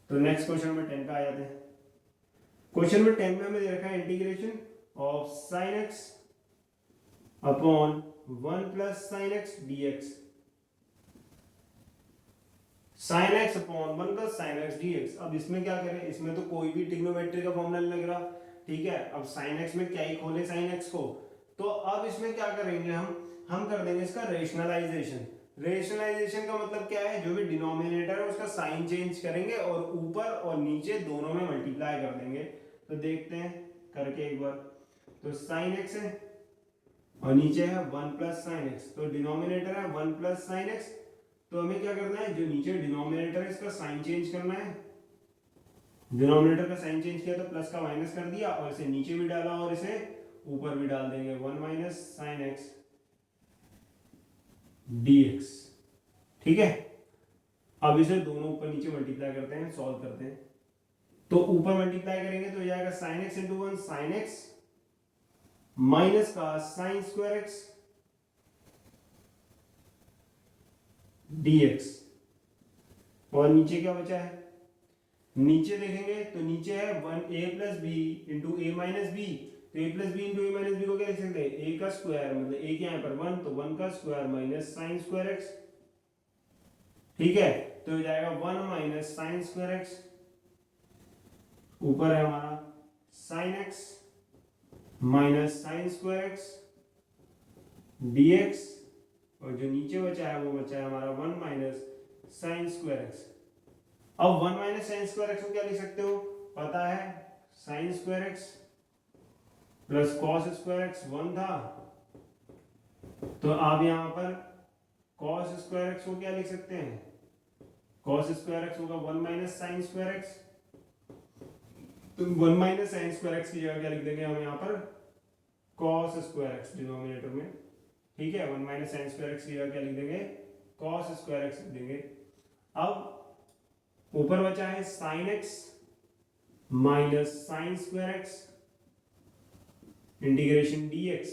Speaker 1: तो नेक्स्ट क्वेश्चन नंबर 10 पे आ जाते हैं। क्वेश्चन नंबर 10 में हमें दे रखा है integration of sine x upon 1 plus sine x D x, sign x upon 1 plus sine x D x. अब इसमें क्या करें, इसमें तो कोई भी ट्रिग्नोमेट्री का फॉर्मूला नहीं लग रहा, ठीक है। अब साइन एक्स में क्या ही खोले साइन एक्स को, तो अब इसमें क्या करेंगे हम कर देंगे इसका रेशनलाइजेशन। रेशनलाइजेशन का मतलब क्या है, जो भी डिनोमिनेटर है उसका साइन चेंज करेंगे और ऊपर और नीचे दोनों में मल्टीप्लाई कर देंगे। तो देखते हैं करके एक बार। तो साइन एक्स है और नीचे है 1 प्लस साइन एक्स, तो डिनोमिनेटर है 1 प्लस साइन एक्स, तो हमें क्या करना है, जो नीचे डिनोमिनेटर है इसका साइन चेंज करना है। डिनोमिनेटर का साइन चेंज किया तो प्लस का माइनस कर दिया और इसे नीचे भी डाला और इसे ऊपर भी डाल देंगे, 1 माइनस साइन एक्स dx, ठीक है। अब इसे दोनों ऊपर नीचे मल्टीप्लाई करते हैं, सॉल्व करते हैं। तो ऊपर मल्टीप्लाई करेंगे तो हो जाएगा sine x into 1 sine x minus का साइन स्क्वायर एक्स dx, और नीचे क्या बचा है, नीचे देखेंगे तो नीचे है 1 a plus B into A minus B, तो a plus B into A minus B को क्या लिख सकते हैं, a का स्क्वायर, मतलब a के यहाँ पर 1 तो 1 का square minus sign square x, ठीक है। तो हो जाएगा 1 माइनस साइन स्क्वायर एक्स, ऊपर है हमारा sine x minus sign square x dx, और जो नीचे बचा है वो बचा है हमारा 1 माइनस साइन स्क्वायर एक्स। अब 1 माइनस साइन स्क्वायर एक्स को क्या लिख सकते हो, पता है sign square x plus cos square x 1 था, तो आप यहां पर कॉस स्क्वायर एक्स को क्या लिख सकते हैं, कॉस स्क्वायर एक्स होगा 1 माइनस साइन स्क्वायर एक्स, तो 1 माइनस साइन स्क्वायर एक्स की जगह क्या लिख देंगे हम यहाँ पर कॉस स्क्वायर एक्स डिनोमिनेटर में, ठीक है। 1 माइनस साइन स्क्वायर एक्स की जगह क्या लिख देंगे, कॉस स्क्वायर एक्स लिख देंगे। अब ऊपर बचा है sine x minus sign square x integration dx।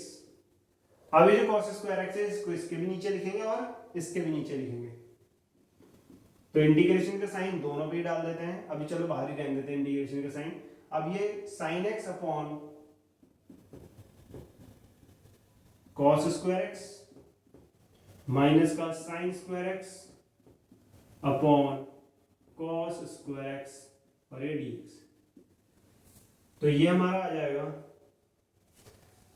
Speaker 1: अब ये जो cos स्क्वायर एक्स है इसको इसके भी नीचे लिखेंगे और इसके भी नीचे लिखेंगे, तो इंटीग्रेशन का साइन दोनों पे ही डाल देते हैं। अभी चलो बाहर ही रहने देते हैं इंटीग्रेशन का साइन। अब ये sine x upon cos square x minus का sine square x upon cos square x और ये dx, तो ये हमारा आ जाएगा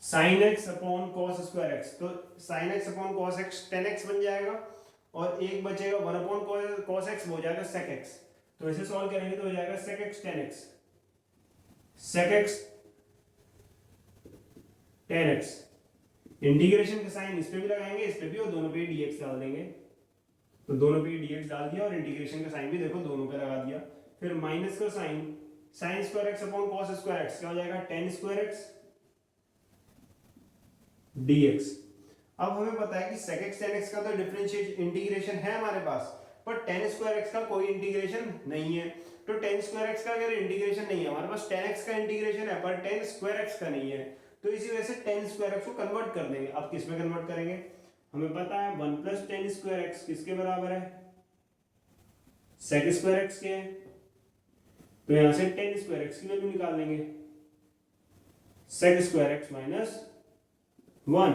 Speaker 1: sine x upon cos square x, तो sine x upon cos x tan x बन जाएगा और एक बचेगा 1 अपॉन कॉस एक्स, हो जाएगा सेक एक्स, तो इसे सॉल्व करेंगे तो हो जाएगा sec x tan x, sec x tan x. Integration का साइन इस पे भी लगाएंगे इस पे भी और दोनों पे dx डाल देंगे, तो दोनों पे dx डाल दिया और इंटीग्रेशन का साइन भी देखो दोनों पे लगा दिया। फिर माइनस का sign sine square x upon cos square x क्या हो जाएगा टेन स्क्वायर एक्स dx। अब हमें पता है कि sec x tan x का तो डिफरेंशिएट इंटीग्रेशन है हमारे पास, पर tan स्क्वायर x का कोई इंटीग्रेशन नहीं है। तो tan स्क्वायर x का अगर इंटीग्रेशन नहीं है, हमारे पास tan x का इंटीग्रेशन है पर tan स्क्वायर x का नहीं है, तो इसी वजह से tan स्क्वायर x को कन्वर्ट कर देंगे। अब किस में कन्वर्ट करेंगे, हमें पता है 1 प्लस tan स्क्वायर x किसके बराबर है, sec स्क्वायर x के है, तो यहां से tan स्क्वायर x की वैल्यू निकाल लेंगे, sec स्क्वायर x माइनस 1,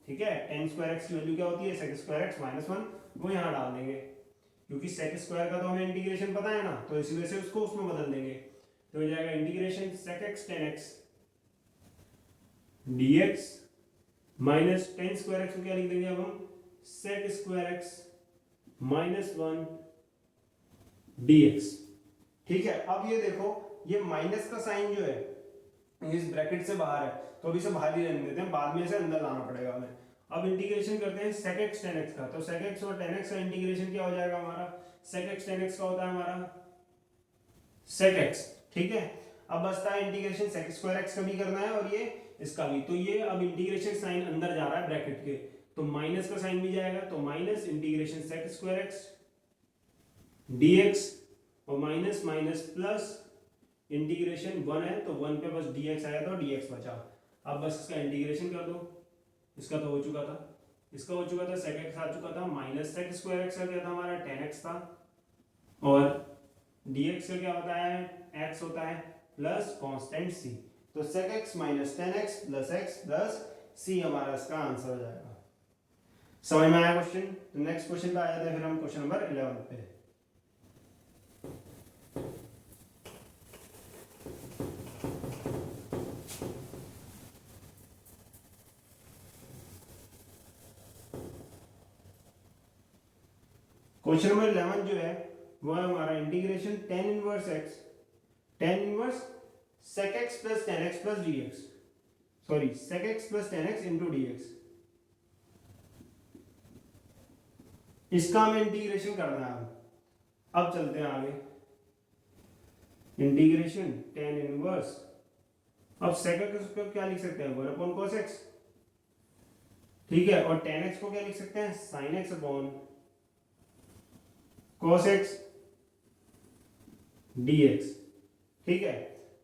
Speaker 1: ठीक है। tan स्क्वायर एक्स की वैल्यू क्या होती है sec स्क्वायर एक्स माइनस 1, वो यहां डाल देंगे क्योंकि sec स्क्वायर का तो हमें इंटीग्रेशन पता है ना, तो इसी वजह से उसको उसमें बदल देंगे, तो हो जाएगा integration sec x tan x dx minus tan square x को क्या लिख देंगे अब हम sec square x minus 1 dx, ठीक है। अब ये देखो ये माइनस का साइन जो है इस ब्रैकेट से बाहर है, तो अभी से बाहर ही रहने देते हैं, बाद में इसे अंदर लाना पड़ेगा हमें। अब इंटीग्रेशन करते हैं sec x tan x का, तो sec x और tan x का इंटीग्रेशन क्या हो जाएगा हमारा, sec x tan x का होता है हमारा sec x, ठीक है। अब बचता है इंटीग्रेशन sec स्क्वायर x का भी करना है और ये इसका भी, तो ये अब इंटीग्रेशन साइन अंदर जा रहा है ब्रैकेट के, तो माइनस का साइन भी जाएगा, तो minus integration sec square x dx और माइनस माइनस प्लस इंटीग्रेशन 1 है तो 1 पे बस dx आया था और dx बचा। अब बस इसका इंटीग्रेशन कर दो, इसका तो हो चुका था, इसका हो चुका था, sec x आ चुका था, माइनस sec स्क्वायर x का क्या था हमारा tan x था, और dx का क्या होता है, x होता है प्लस कांस्टेंट c, तो sec x minus tan x plus x plus c हमारा इसका आंसर हो जाएगा। समझ में आया क्वेश्चन। तो नेक्स्ट क्वेश्चन पे आ जाते हैं फिर हम क्वेश्चन नंबर 11 पे। क्वेश्चन नंबर 11 जो है वो है हमारा integration tan inverse x tan inverse sec x plus tan x plus dx, sorry sec x plus tan x into dx, इसका हमें इंटीग्रेशन करना है। अब चलते हैं आगे, इंटीग्रेशन tan इनवर्स, अब sec x को क्या लिख सकते हैं 1 अपॉन cos x, ठीक है, और tan x को क्या लिख सकते हैं sin x upon cos x dx, ठीक है।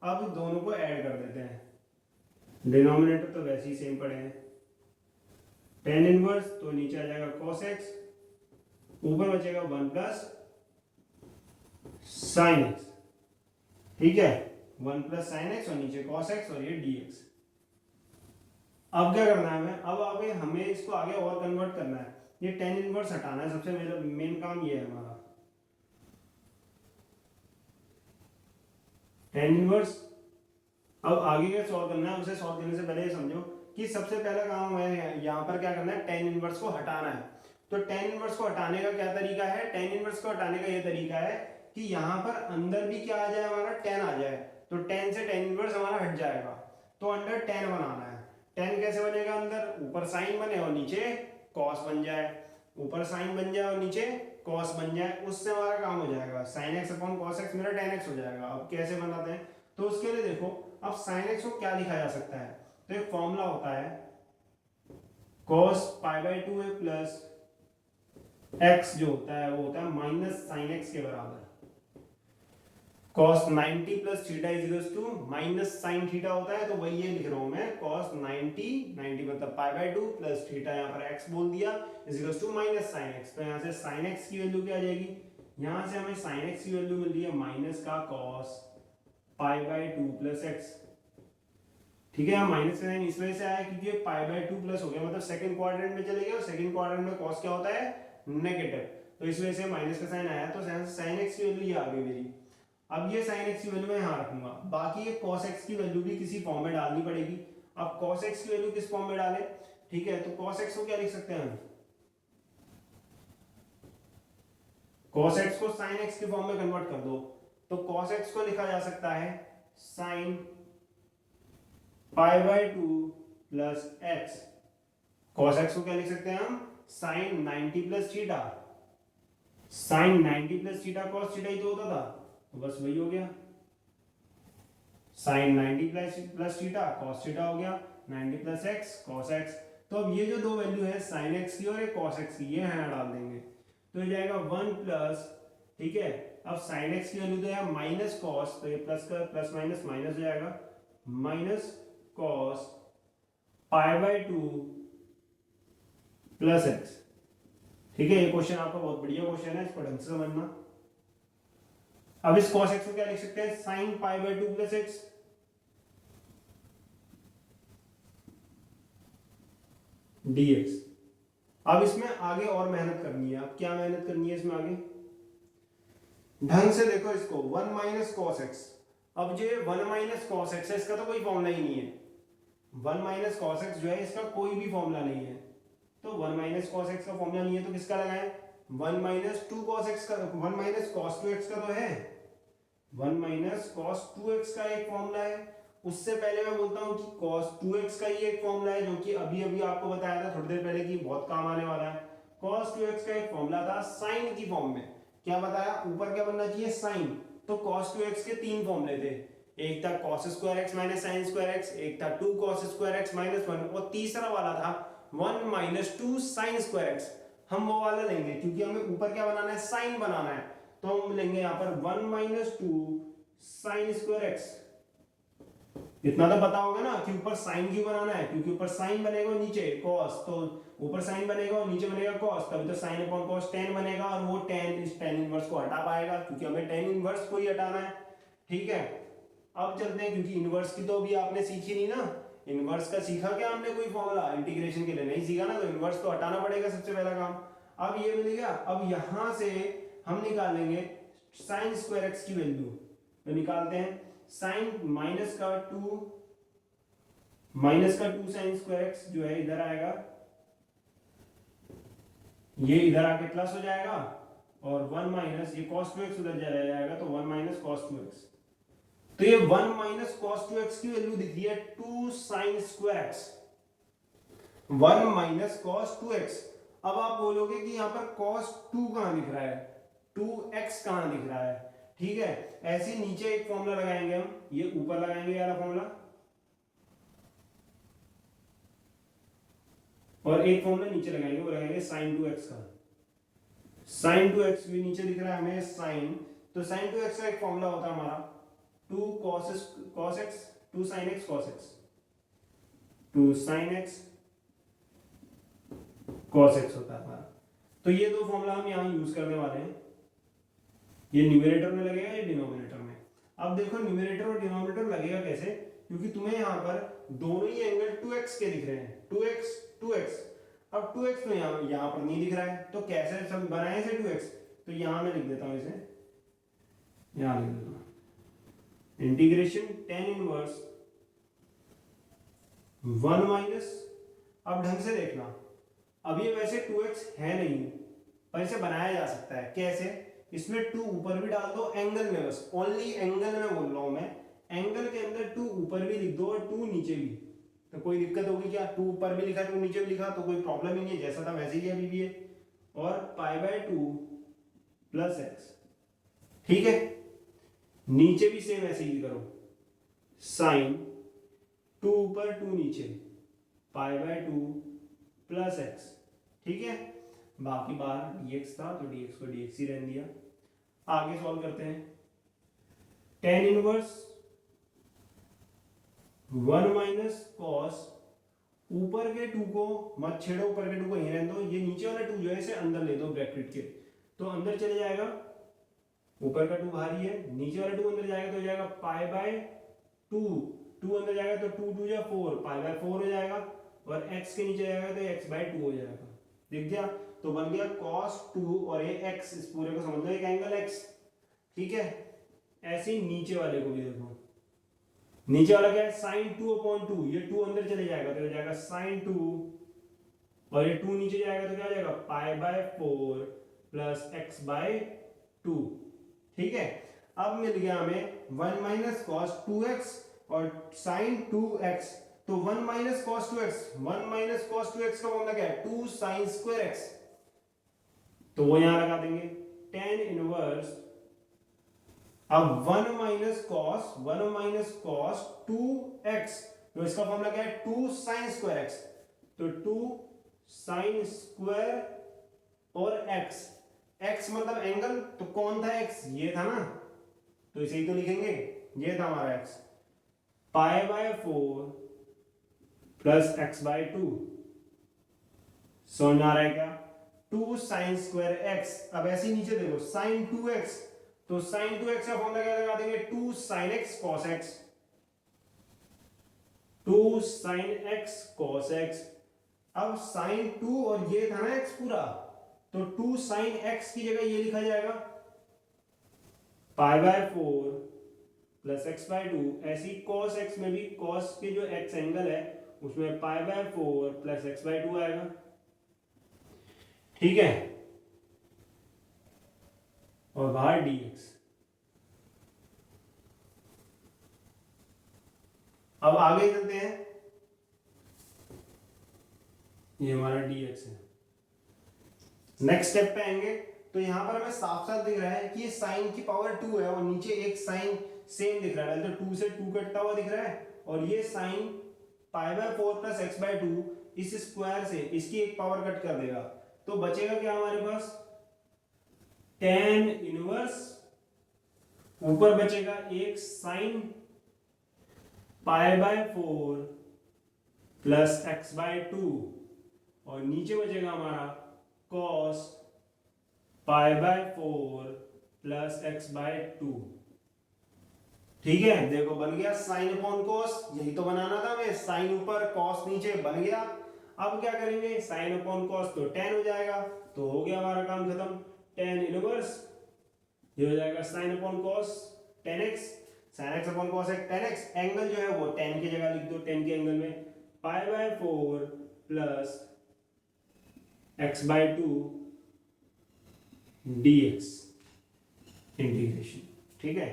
Speaker 1: अब दोनों को ऐड कर देते हैं, डिनोमिनेटर तो वैसे ही सेम पड़े हैं, tan इनवर्स तो नीचे आ जाएगा cos x, ऊपर बचेगा 1 प्लस sin x, ठीक है, 1 प्लस sin x और नीचे cos x और ये dx। अब क्या करना है हमें, अब आगे हमें इसको आगे और कन्वर्ट करना है, ये tan इनवर्स हटाना है, सबसे मेन काम ये है हमारा tan इनवर्स। अब आगे क्या सॉल्व करना है, उसे सॉल्व करने से पहले ये समझो कि सबसे पहला काम है यहाँ पर क्या करना है, tan इनवर्स को हटाना है। तो tan इनवर्स को हटाने का क्या तरीका है, tan इनवर्स को हटाने का ये तरीका है कि यहाँ पर अंदर भी क्या आ जाए हमारा tan आ जाए, तो tan से tan इनवर्स हमारा हट जाएगा, तो अंदर tan बनाना है। tan कैसे बनेगा, अंदर ऊपर साइन बने और नीचे cos बन जाए, ऊपर साइन बन जाए और नीचे cos बन जाए, उससे हमारा काम हो जाएगा, sin x upon cos x मेरा tan x हो जाएगा। अब कैसे बनाते हैं, तो उसके लिए देखो, अब sin x को क्या लिखा जा सकता है, तो एक फॉर्मूला होता है cos π/2 प्लस x जो होता है वो होता है माइनस sin x के बराबर, cos 90 plus theta is equals to minus sin theta होता है, तो वही ये लिख रहा हूं मैं, cos 90 मतलब π/2 प्लस थीटा यहाँ पर x बोल दिया is equals to minus sin x, तो यहाँ से sin x की वैल्यू क्या आ जाएगी, यहाँ से हमें sin x की वैल्यू मिल रही है माइनस का cos π/2 प्लस x, ठीक है। माइनस का साइन इस वजह से आया क्योंकि ये π/2 प्लस हो गया, मतलब सेकंड क्वाड्रेंट में चले गए और सेकंड क्वाड्रेंट में cos क्या होता है नेगेटिव, तो इस वजह से माइनस का साइन आया, तो sin x की वैल्यू ये आ गई मेरी। अब ये sin x की वैल्यू मैं यहाँ रखूंगा, बाकी ये cos x की वैल्यू भी किसी फॉर्म में डालनी पड़ेगी। अब cos x की वैल्यू किस फॉर्म में डालें, ठीक है, तो cos x को क्या लिख सकते हैं हम, cos x को sin x के फॉर्म में कन्वर्ट कर दो, तो cos x को लिखा जा सकता है sin π/2 plus x, cos x को क्या लिख सकते हैं हम sin 90 plus theta, sin 90 plus theta cos theta ही तो होता था, तो बस वही हो गया, sin 90 plus theta cos theta हो गया, 90 प्लस x cos x। तो अब ये जो दो वैल्यू है sin x की और एक cos x की, ये यहाँ डाल देंगे, तो ये जाएगा 1 प्लस, ठीक है। अब sin x की वैल्यू तो है माइनस cos, तो ये प्लस का प्लस माइनस माइनस हो जाएगा, माइनस cos π/2 प्लस x, ठीक है। ये क्वेश्चन आपका बहुत बढ़िया क्वेश्चन है, इसको ढंग से समझना। अब इस cos x को क्या लिख सकते हैं, sin π/2 प्लस x, dx। अब इसमें आगे और मेहनत करनी है, अब क्या मेहनत करनी है इसमें आगे, ढंग से देखो इसको, 1 माइनस cos x, अब जो 1 माइनस cos x है इसका तो कोई फॉर्मूला ही नहीं है, 1 माइनस cos x जो है इसका कोई भी फॉर्मूला नहीं है, तो 1 माइनस cos x का फॉर्मूला नहीं है तो किसका लगाएं, 1 माइनस 2 cos x का, 1 माइनस cos 2x का तो है, 1 माइनस cos 2x का एक फॉर्मूला है, उससे पहले मैं बोलता हूँ कि cos 2x का ही एक फॉर्मूला है जो कि अभी अभी आपको बताया था थोड़ी देर पहले कि बहुत काम आने वाला है। cos 2x का एक फॉर्मूला था साइन की फॉर्म में। क्या बताया, ऊपर क्या बनना चाहिए, साइन। तो cos 2x के तीन फॉर्मूले थे, एक था cos square x minus sine square x, एक था 2 cos स्क्वायर x माइनस 1, और तीसरा वाला था 1 माइनस 2 साइन स्क्वायर x। हम वो वाला लेंगे क्योंकि हमें ऊपर क्या बनाना है, साइन बनाना है। तो हम लेंगे यहाँ पर 1 माइनस 2 साइन स्क्वायर x। इतना तो पता होगा ना कि ऊपर साइन क्यों बनाना है, क्योंकि ऊपर साइन बनेगा और नीचे cos, तो ऊपर साइन बनेगा और नीचे बनेगा cos, तभी तो साइन अपॉन cos tan बनेगा, और वो tan इस tan इनवर्स को हटा पाएगा क्योंकि हमें tan इनवर्स को ही हटाना है। ठीक है, अब चलते हैं, क्योंकि इनवर्स की तो अभी आपने सीखी नहीं ना। इनवर्स का सीखा क्या हमने, कोई फॉर्मूला इंटीग्रेशन के लिए नहीं सीखा ना, तो इनवर्स तो हटाना पड़ेगा सबसे पहला काम। अब ये मिल गया, अब यहां से हम निकालेंगे साइन स्क्वायर एक्स की वैल्यू। तो निकालते हैं, साइन माइनस का टू साइन स्क्वायर एक्स जो है इधर आएगा, ये इधर आके प्लस हो जाएगा, और 1 माइनस ये cos 2x उधर चला जाएगा, तो 1 माइनस cos 2x। तो ये 1 माइनस cos 2x की वैल्यू दिख रही है 2 sine square x, 1 minus cos 2x। अब आप बोलोगे कि यहां पर cos 2 कहां दिख रहा है, 2x कहां दिख रहा है। ठीक है, ऐसे नीचे एक फॉर्मूला लगाएंगे हम, ये ऊपर लगाएंगे ये वाला फॉर्मूला, और एक फॉर्मूला नीचे लगाएंगे, वो लगाएंगे sin 2x का। sin 2x भी नीचे दिख रहा है हमें sin, तो sin 2x का एक फॉर्मूला होता है हमारा 2 cos x 2 sin x cos x, 2 sin x cos x होता है हमारा। तो ये दो फॉर्मूला हम यहाँ यूज करने वाले हैं, ये न्यूमरेटर में लगेगा, ये डिनोमिनेटर में। अब देखो न्यूमरेटर और डिनोमिनेटर लगेगा कैसे, क्योंकि तुम्हें यहाँ पर दोनों ही एंगल 2x के दिख रहे हैं, 2x। अब 2x तो यहाँ पर नहीं दिख रहा है, तो कैसे सब बनाए इसे 2x, तो यहाँ मैं लिख देता हूँ इसे, यहाँ लिख देता हूँ इंटीग्रेशन tan इनवर्स 1 माइनस, अब ढंग से देखना, अब ये वैसे 2x है नहीं, पर इसे बनाया जा सकता है कैसे, इसमें 2 ऊपर भी डाल दो एंगल में, बस ओनली एंगल में बोल रहा हूं मैं, एंगल के अंदर 2 ऊपर भी लिख दो और 2 नीचे भी, तो कोई दिक्कत होगी क्या, 2 ऊपर भी लिखा 2 नीचे भी लिखा तो कोई प्रॉब्लम ही नहीं है, जैसा था वैसे ही अभी भी है। और π/2 प्लस एक्स, ठीक है, नीचे भी सेम ऐसे ही करो, साइन 2 ऊपर 2 नीचे π/2 प्लस एक्स, ठीक है। बाकी बाहर dx था तो dx को dx ही रहने दिया। आगे सॉल्व करते हैं, tan इनवर्स 1 माइनस कॉस, ऊपर के 2 को मत छेड़ो, ऊपर के 2 को यहीं रहने दो, ये नीचे वाला 2 जो है इसे अंदर ले दो ब्रैकेट के, तो अंदर चले जाएगा, ऊपर का 2 बाहर ही है, नीचे वाला 2 अंदर जाएगा तो हो जाएगा π/2, 2 अंदर जाएगा तो 2 2 या 4, π/4 हो जाएगा, और x के नीचे जाएगा तो x/2 हो जाएगा, दिख गया। तो बन गया cos 2 और ये x, इस पूरे को समझ लो एक एंगल x, ठीक है। ऐसे ही नीचे वाले को भी देखो, नीचे वाला क्या है sin 2/2, ये 2 अंदर चले जाएगा तो हो जाएगा sin 2, और ये 2 नीचे जाएगा तो क्या हो जाएगा π/4 प्लस x/2, ठीक है। अब मिल गया हमें 1 माइनस cos 2x और sin 2x, तो 1 minus cos 2x, 1 minus cos 2x का फॉर्मूला क्या है 2 sin स्क्वायर x, तो वो यहां लगा देंगे tan इनवर्स, अब 1 माइनस cos 2x, तो इसका फॉर्मूला क्या है 2 sin स्क्वायर x, तो 2 sin स्क्वायर और x मतलब एंगल, तो कौन था x, ये था ना, तो इसे ही तो लिखेंगे, ये था हमारा x, π/4 प्लस x/2, समझ आ रहा है क्या, 2 sin स्क्वायर x। अब ऐसे ही नीचे देखो sin 2x, तो sin 2x का फॉर्मूला क्या लगा देंगे 2 sin x cos x, 2 sin x cos x। अब sin 2 और ये था ना x पूरा, तो 2 sin x की जगह ये लिखा जाएगा π/4 प्लस x/2, ऐसी cos x में भी cos के जो x एंगल है उसमें π/4 प्लस x/2 आएगा, ठीक है, और बाहर dx। अब आगे चलते हैं, ये हमारा dx है। नेक्स्ट स्टेप पे आएंगे तो यहाँ पर हमें साफ साफ दिख रहा है कि ये साइन की पावर 2 है और नीचे एक साइन सेम दिख रहा है, तो 2 से 2 कटता हुआ दिख रहा है, और ये sine pi by 4 plus x by 2 इस स्क्वायर से इसकी एक पावर कट कर देगा, तो बचेगा क्या हमारे पास, tan इनवर्स, ऊपर बचेगा एक sine pi by 4 plus x by 2 और नीचे बचेगा हमारा cos pi by 4 plus x by 2। ठीक है, देखो बन गया साइन अपॉन कॉस, यही तो बनाना था हमें, साइन ऊपर कॉस नीचे बन गया। अब क्या करेंगे, साइन अपॉन कॉस तो tan हो जाएगा, तो हो गया हमारा काम खत्म। tan इनवर्स ये हो जाएगा sine upon cos tan x, sine x upon cos tan x, angle जो है वो tan की जगह लिख दो, tan के एंगल में pi by 4 plus x by 2 dx integration. ठीक है,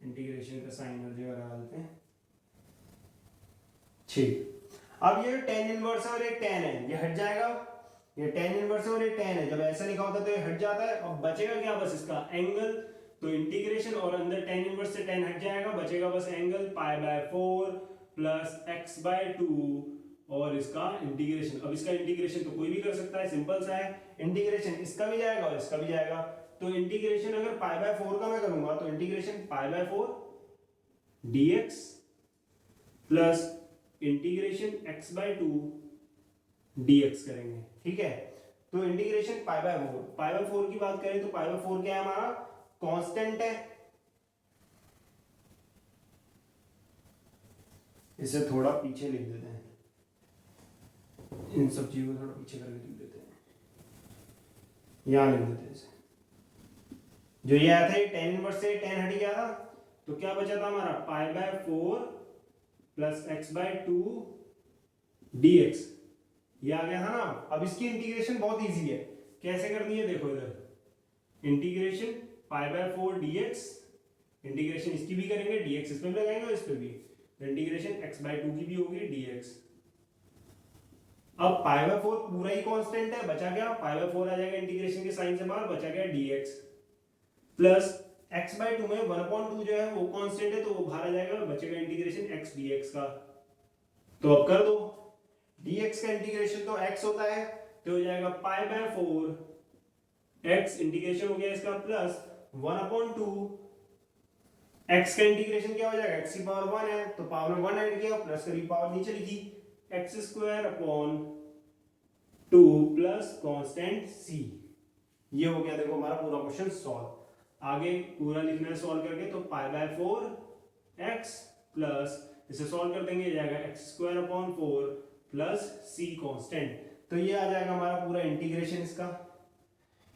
Speaker 1: इंटीग्रेशन का साइन हर जगह डालते हैं। ठीक, अब ये tan इनवर्स और एक tan है, ये हट जाएगा, ये tan इनवर्स और एक tan है, जब ऐसा लिखा होता है तो ये हट जाता है। अब बचेगा क्या, बस इसका एंगल, तो इंटीग्रेशन और अंदर tan इनवर्स से tan हट जाएगा, बचेगा बस angle pi by 4 plus x by 2 और इसका इंटीग्रेशन। अब इसका इंटीग्रेशन तो कोई भी कर सकता है, सिंपल सा है, इंटीग्रेशन इसका भी जाएगा और इसका भी जाएगा, तो इंटीग्रेशन अगर पाई बाय 4 का मैं करूंगा तो integration pi by 4 dx plus integration x by 2 dx करेंगे। ठीक है, तो इंटीग्रेशन पाई बाय 4 की बात करें तो पाई बाय 4 क्या है हमारा, कांस्टेंट है, इसे थोड़ा पीछे लिख देते हैं, इन सब चीजों को थोड़ा पीछे करके लिख देते हैं, यहां लिख देते हैं इसे। जो ये आया था ये tan इनवर्स से tan हट गया था, तो क्या बचा था हमारा pi by 4 plus x by 2 dx, ये आ गया था ना। अब इसकी इंटीग्रेशन बहुत इजी है, कैसे करनी है देखो, इधर integration pi by 4 dx, integration इसकी भी करेंगे, dx इस पे भी लगाएंगे और इस पे भी, इंटीग्रेशन x बाय 2 की भी होगी dx। अब पाई बाय 4 पूरा ही कांस्टेंट है, बचा क्या, पाई बाय 4 आ जाएगा इंटीग्रेशन के साइन से बाहर, बचा क्या dx प्लस x बाय 2 में 1/2 जो है वो कांस्टेंट है तो वो बाहर आ जाएगा, बचेगा इंटीग्रेशन x dx का। तो अब कर दो, dx का इंटीग्रेशन तो x होता है, तो हो जाएगा पाई बाय 4 x इंटीग्रेशन हो गया इसका प्लस 1/2 x का इंटीग्रेशन क्या हो जाएगा, x की पावर 1 है तो पावर में 1 ऐड किया, प्लस करी पावर नीचे लिखी, x square upon 2 plus constant c। ये हो गया देखो हमारा पूरा क्वेश्चन सॉल्व। आगे पूरा लिखना है सॉल्व करके, तो पाई बाय 4 x प्लस इसे सॉल्व कर देंगे, जाएगा x square upon 4 plus c constant, तो ये आ जाएगा हमारा पूरा इंटीग्रेशन इसका,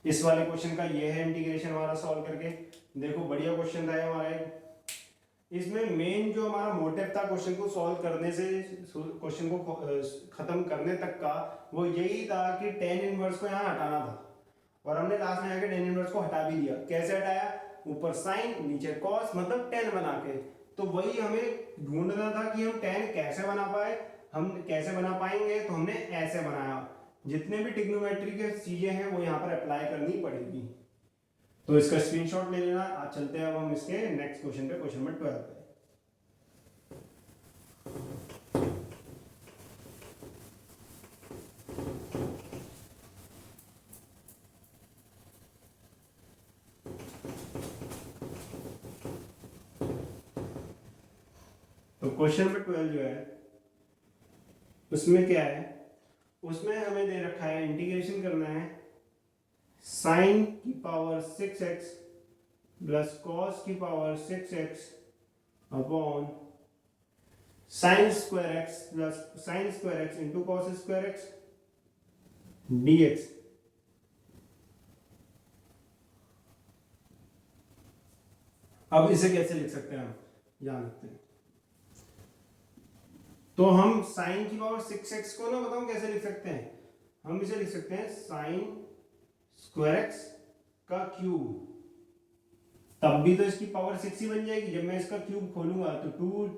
Speaker 1: इस वाले क्वेश्चन का ये है इंटीग्रेशन हमारा सॉल्व करके। देखो बढ़िया क्वेश्चन था हमारा, इसमें मेन जो हमारा मोटिव था क्वेश्चन को सॉल्व करने से क्वेश्चन को खत्म करने तक का, वो यही था कि tan इनवर्स को यहाँ हटाना था, और हमने लास्ट में आके tan इनवर्स को हटा भी दिया। कैसे हटाया, ऊपर साइन नीचे कॉस, मतलब tan बना के। तो वही हमें ढूंढना था कि हम tan कैसे बना पाए, हम कैसे बना पाएंगे, तो हमने ऐसे बनाया। जितने भी ट्रिग्नोमेट्री के चीजें हैं वो यहाँ पर अप्लाई करनी पड़ेगी, तो इसका स्क्रीनशॉट ले लेना। आज चलते हैं अब हम इसके नेक्स्ट क्वेश्चन पे, क्वेश्चन नंबर 12 पे। तो क्वेश्चन नंबर 12 जो है उसमें क्या है, उसमें हमें दे रखा है इंटीग्रेशन करना है साइन की पावर 6x प्लस कॉस की power 6x upon sine square x plus sine square x into cos square x dx। अब इसे कैसे लिख सकते हैं, हम यहाँ लिखते हैं, तो हम साइन की पावर 6x को ना बताऊं कैसे लिख सकते हैं, हम इसे लिख सकते हैं साइन स्क्वायर x का क्यूब, तब भी तो इसकी पावर 6 ही बन जाएगी। जब मैं इसका क्यूब खोलूंगा तो 2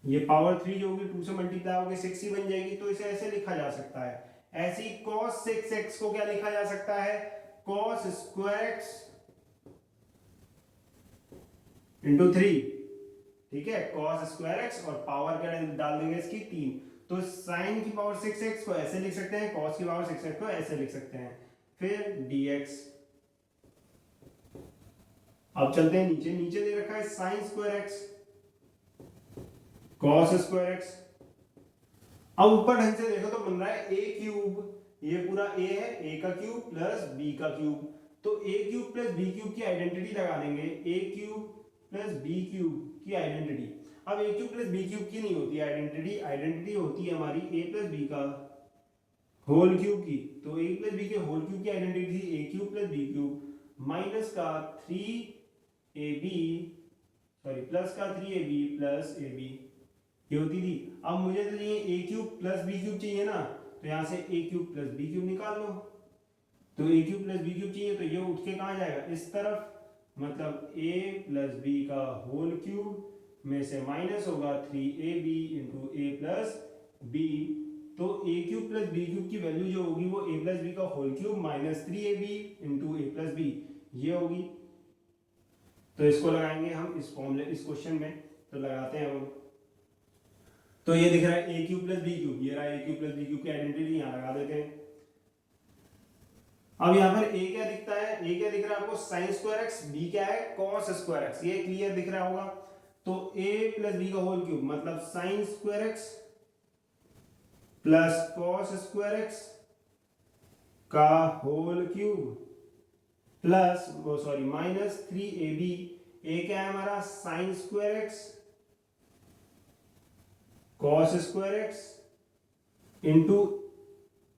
Speaker 1: ये पावर 3 जो होगी 2 से मल्टीप्लाई होगी 6 ही बन जाएगी, तो इसे ऐसे लिखा जा सकता है। ऐसे ही cos 6x को क्या लिखा जा सकता है, cos स्क्वायर एक्स इंटू 3, ठीक है, cos स्क्वायर एक्स और पावर क्या डाल देंगे इसकी 3, तो sin की पावर 6x को ऐसे लिख सकते हैं, cos की पावर 6x को ऐसे लिख सकते हैं, फिर dx। अब चलते हैं नीचे, नीचे दे रखा है sin square x cos square x. अब ऊपर ढंग से देखो तो बन रहा है a क्यूब, ये पूरा a है, a का क्यूब प्लस b का क्यूब, तो a cube plus b cube की आइडेंटिटी लगा देंगे, a cube plus b cube की आइडेंटिटी। अब a cube plus b cube की नहीं होती आइडेंटिटी, आइडेंटिटी होती है हमारी a प्लस b का होल क्यूब की, तो a प्लस b के होल क्यूब की आइडेंटिटी थी a cube plus b cube minus का 3ab, सॉरी प्लस का 3ab प्लस ab, ये होती थी। अब मुझे तो चाहिए a cube plus b cube चाहिए ना, तो यहाँ से a cube plus b cube निकाल लो, तो a cube plus b cube चाहिए, तो ये उठ के कहाँ जाएगा, इस तरफ, मतलब a प्लस b का होल क्यूब में से माइनस होगा 3ab into a plus b, तो a cube plus b cube की वैल्यू जो होगी वो a प्लस बी का whole cube minus 3ab into a plus b, ये होगी। तो इसको लगाएंगे हम इस फॉर्मूले, इस क्वेश्चन में, तो लगाते हैं हम। तो ये दिख रहा है a cube plus B cube, ये रहा a cube plus B cube की आइडेंटिटी, यहाँ लगा देते हैं। अब यहाँ पर a क्या दिखता है, a क्या दिख रहा है आपको, साइन स्क्वायर एक्स, b क्या है cos स्क्वायर एक्स, ये क्लियर दिख रहा होगा। तो a प्लस बी का होल क्यूब मतलब sine square x plus cos square x का whole cube plus sorry minus 3ab, a क्या है हमारा sine square x cos square x into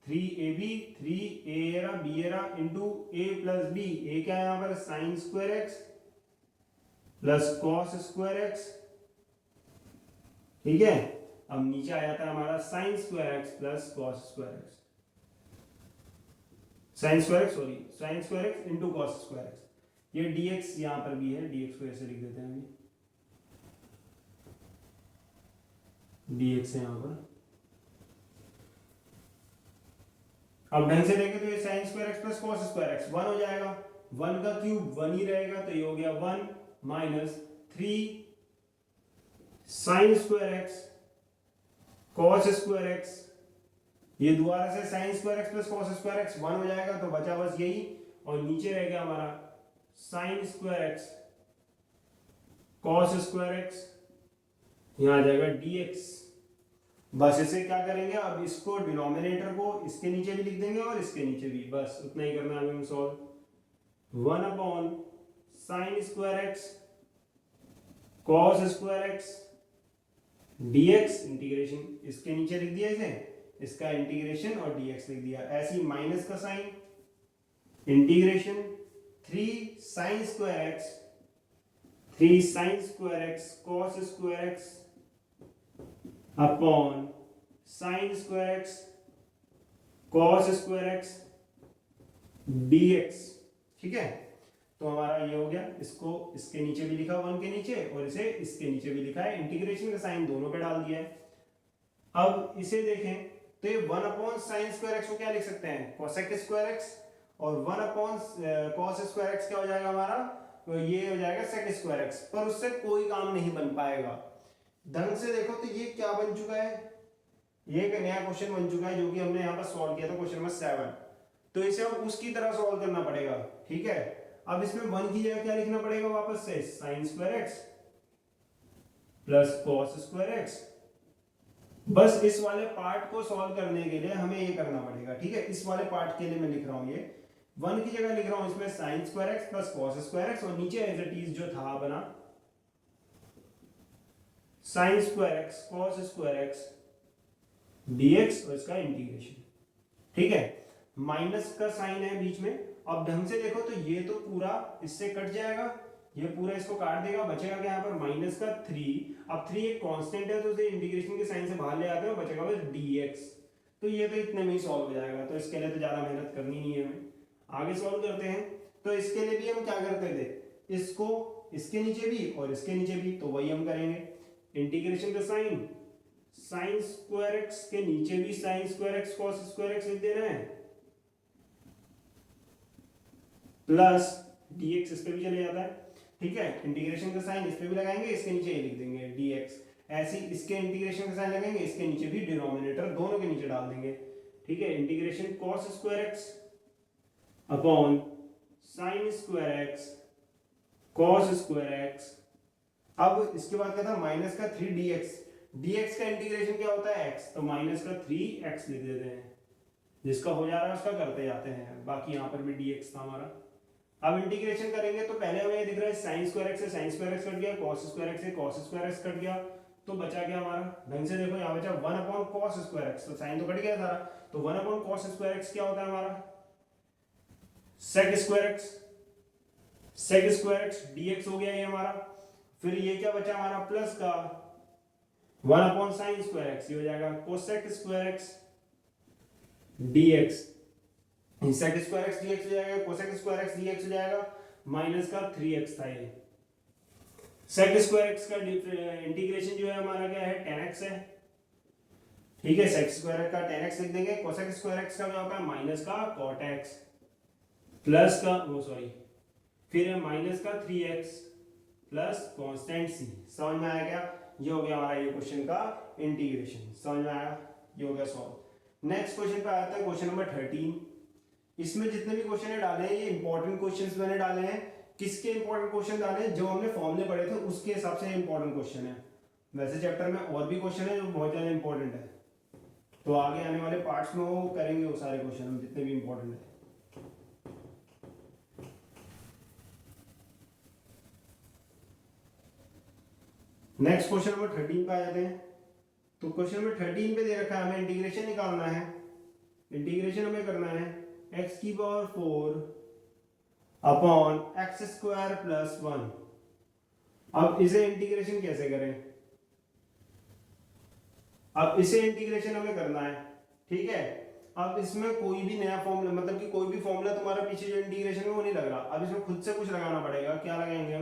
Speaker 1: 3ab, 3a b into a plus b, a क्या है यहाँ पर sine square x plus cos square x, ठीक है। अब नीचे आ जाता है हमारा sine square x plus cos square x, sign square x sorry sine square x into cos square x, ये dx यहाँ पर भी है, dx को ऐसे लिख देते हैं, dx है यहाँ पर। अब ढंग से देखें तो ये sign square x plus cos square x 1 हो जाएगा, 1 का क्यूब 1 ही रहेगा, तो ये हो गया 1 minus 3 sine square x cos square x, ये दोबारा से sign square x plus cos square x 1 हो जाएगा, तो बचा बस यही, और नीचे रह गया हमारा sine square x cos square x, यहाँ आ जाएगा dx। बस इसे क्या करेंगे, अब इसको डिनोमिनेटर को इसके नीचे भी लिख देंगे और इसके नीचे भी, बस उतना ही करना है हमें solve. 1 upon sine square x cos square x dx integration, इसके नीचे लिख दिया इसे, इसका इंटीग्रेशन और dx लिख दिया, ऐसी माइनस का sign integration 3 sine square x, 3 sine square x cos square x upon sine square x cos square x dx, ठीक है। तो हमारा ये हो गया, इसको इसके नीचे भी लिखा 1 के नीचे और इसे इसके नीचे भी लिखा है, इंटीग्रेशन का साइन दोनों पे डाल दिया है। अब इसे देखें तो ये 1 अपॉन साइन स्क्वायर एक्स को क्या लिख सकते हैं, cosec स्क्वायर एक्स, और 1 अपॉन cos स्क्वायर एक्स क्या हो जाएगा हमारा, तो ये हो जाएगा sec स्क्वायर एक्स, पर उससे कोई काम नहीं बन पाएगा। ढंग से देखो तो ये क्या बन चुका है, ये एक नया क्वेश्चन बन चुका है जो कि हमने यहाँ पर सॉल्व किया था, क्वेश्चन नंबर 7, तो इसे हम उसकी तरह सॉल्व करना पड़ेगा, ठीक है। अब इसमें 1 की जगह क्या लिखना पड़ेगा वापस से, sign square x plus cos square x. बस इस वाले पार्ट को सॉल्व करने के लिए हमें ये करना पड़ेगा, ठीक है। इस वाले पार्ट के लिए मैं लिख रहा हूं, ये 1 की जगह लिख रहा हूं इसमें sign square x plus cos square x, और नीचे एज इट इज जो था बना sign square x cos square x dx और इसका इंटीग्रेशन, ठीक है। माइनस का साइन है बीच में, अब ढंग से देखो तो ये तो पूरा इससे कट जाएगा, ये पूरा इसको काट देगा, बचेगा क्या यहाँ पर माइनस का 3, अब 3 एक कांस्टेंट है तो उसे इंटीग्रेशन के साइन से बाहर ले आते हैं, बचेगा बस dx, तो ये तो इतने में ही सॉल्व हो जाएगा, तो इसके लिए तो ज्यादा मेहनत करनी नहीं है हमें। आगे सॉल्व करते हैं, तो इसके लिए भी हम क्या करते थे, इसको इसके नीचे भी और इसके नीचे भी, तो वही हम करेंगे। इंटीग्रेशन का साइन, साइन स्क्वायर एक्स के नीचे भी sign square x cos square x लिख देना है, प्लस dx इस पे भी चले जाता है, ठीक है। इंटीग्रेशन का साइन इस पे भी लगाएंगे, इसके नीचे ये लिख देंगे dx, ऐसे ही इसके इंटीग्रेशन का साइन लगाएंगे, इसके नीचे भी डिनोमिनेटर दोनों के नीचे डाल देंगे, ठीक है। Integration cos square x upon sine square x cos square x. अब इसके बाद क्या था, माइनस का 3dx, dx का इंटीग्रेशन क्या होता है x, तो माइनस का 3x लिख देते हैं, जिसका हो जा रहा है उसका करते जाते हैं, बाकी यहाँ पर भी dx था हमारा। अब इंटीग्रेशन करेंगे तो पहले हमें दिख रहा है साइन स्क्वायर एक्स से साइन स्क्वायर एक्स कट गया, cos स्क्वायर एक्स से cos स्क्वायर एक्स कट गया, तो बचा क्या हमारा, ढंग से देखो यहाँ बचा 1 अपॉन cos स्क्वायर एक्स, तो साइन तो कट गया सारा, तो 1 अपॉन cos स्क्वायर एक्स क्या होता है हमारा, sec square x, sec square x dx हो गया ये हमारा। फिर ये क्या बचा हमारा, प्लस का 1 अपॉन साइन स्क्वायर एक्स, ये हो जाएगा cosec square x dx, sec square x dx हो जाएगा, कोसेक स्क्वायर एक्स dx हो जाएगा, माइनस का 3x था ये। सेक स्क्वायर एक्स का इंटीग्रेशन जो है हमारा क्या है, tan x है, ठीक है। सेक स्क्वायर का tan x लिख देंगे, कोसेक स्क्वायर एक्स का क्या होता है, माइनस का cot x, प्लस का वो सॉरी, फिर है माइनस का 3x प्लस कांस्टेंट c। समझ में आया क्या, ये हो गया हमारा ये क्वेश्चन का इंटीग्रेशन, समझ में आया, ये हो गया सॉल्व। नेक्स्ट क्वेश्चन पे आता है क्वेश्चन नंबर 13। इसमें जितने भी क्वेश्चन डाले हैं ये इंपॉर्टेंट क्वेश्चंस मैंने डाले हैं। किसके इंपॉर्टेंट क्वेश्चन डाले हैं, जो हमने फॉर्मूले पढ़े थे उसके हिसाब से इंपॉर्टेंट क्वेश्चन है। वैसे चैप्टर में और भी क्वेश्चन है जो बहुत ज्यादा इंपॉर्टेंट है, तो आगे आने वाले पार्ट्स में वो करेंगे वो सारे क्वेश्चन हम जितने भी इंपॉर्टेंट है। नेक्स्ट क्वेश्चन नंबर 13 पे आ जाते हैं। तो क्वेश्चन नंबर 13 पे दे रखा है हमें इंटीग्रेशन निकालना है। इंटीग्रेशन हमें करना है x की power 4 upon x square plus 1। अब इसे इंटीग्रेशन कैसे करें, अब इसे इंटीग्रेशन हमें करना है, ठीक है। अब इसमें कोई भी नया फॉर्मूला, मतलब कि कोई भी फॉर्मूला तुम्हारा पीछे जो इंटीग्रेशन है वो नहीं लग रहा, अब इसमें खुद से कुछ लगाना पड़ेगा। क्या लगाएंगे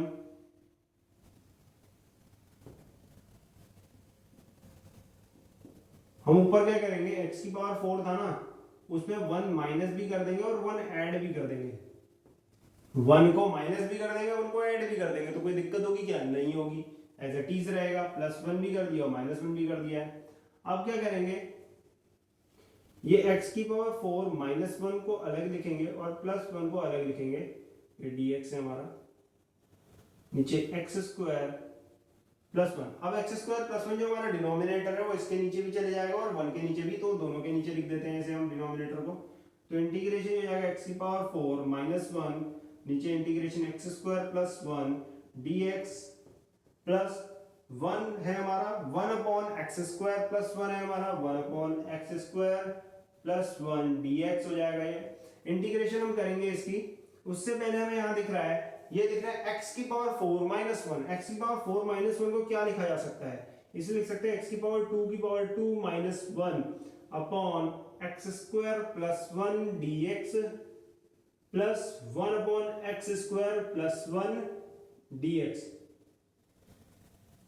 Speaker 1: हम ऊपर क्या करेंगे, x की पावर 4 था ना, उसमें 1 माइनस भी कर देंगे और 1 ऐड भी कर देंगे। 1 को माइनस भी कर देंगे, उनको ऐड भी कर देंगे, तो कोई दिक्कत होगी क्या, नहीं होगी, एज इट इज रहेगा। प्लस 1 भी कर दिया और माइनस 1 भी कर दिया है। अब क्या करेंगे, ये x की पावर 4 माइनस 1 को अलग लिखेंगे और प्लस 1 को अलग लिखेंगे, ये dx है हमारा, नीचे एक्स स्क्वायर प्लस 1। अब एक्स स्क्वायर प्लस 1 जो हमारा डिनोमिनेटर है वो इसके नीचे भी चले जाएगा और 1 के नीचे भी, तो दोनों के नीचे लिख देते हैं ऐसे हम डिनोमिनेटर को। तो इंटीग्रेशन हो जाएगा x की पावर 4 माइनस 1, नीचे integration x square plus 1 dx plus 1 है हमारा 1 अपॉन एक्स स्क्वायर प्लस 1 है हमारा 1 upon x square plus 1 dx हो जाएगा। ये इंटीग्रेशन हम करेंगे इसकी, उससे पहले हमें यहाँ दिख रहा है, ये दिख रहा है x की पावर 4 माइनस 1। x की पावर 4 माइनस 1 को क्या लिखा जा सकता है, इसे लिख सकते हैं x की पावर 2 की power 2 minus 1 upon x square plus 1 dx plus 1 upon x square plus 1 dx।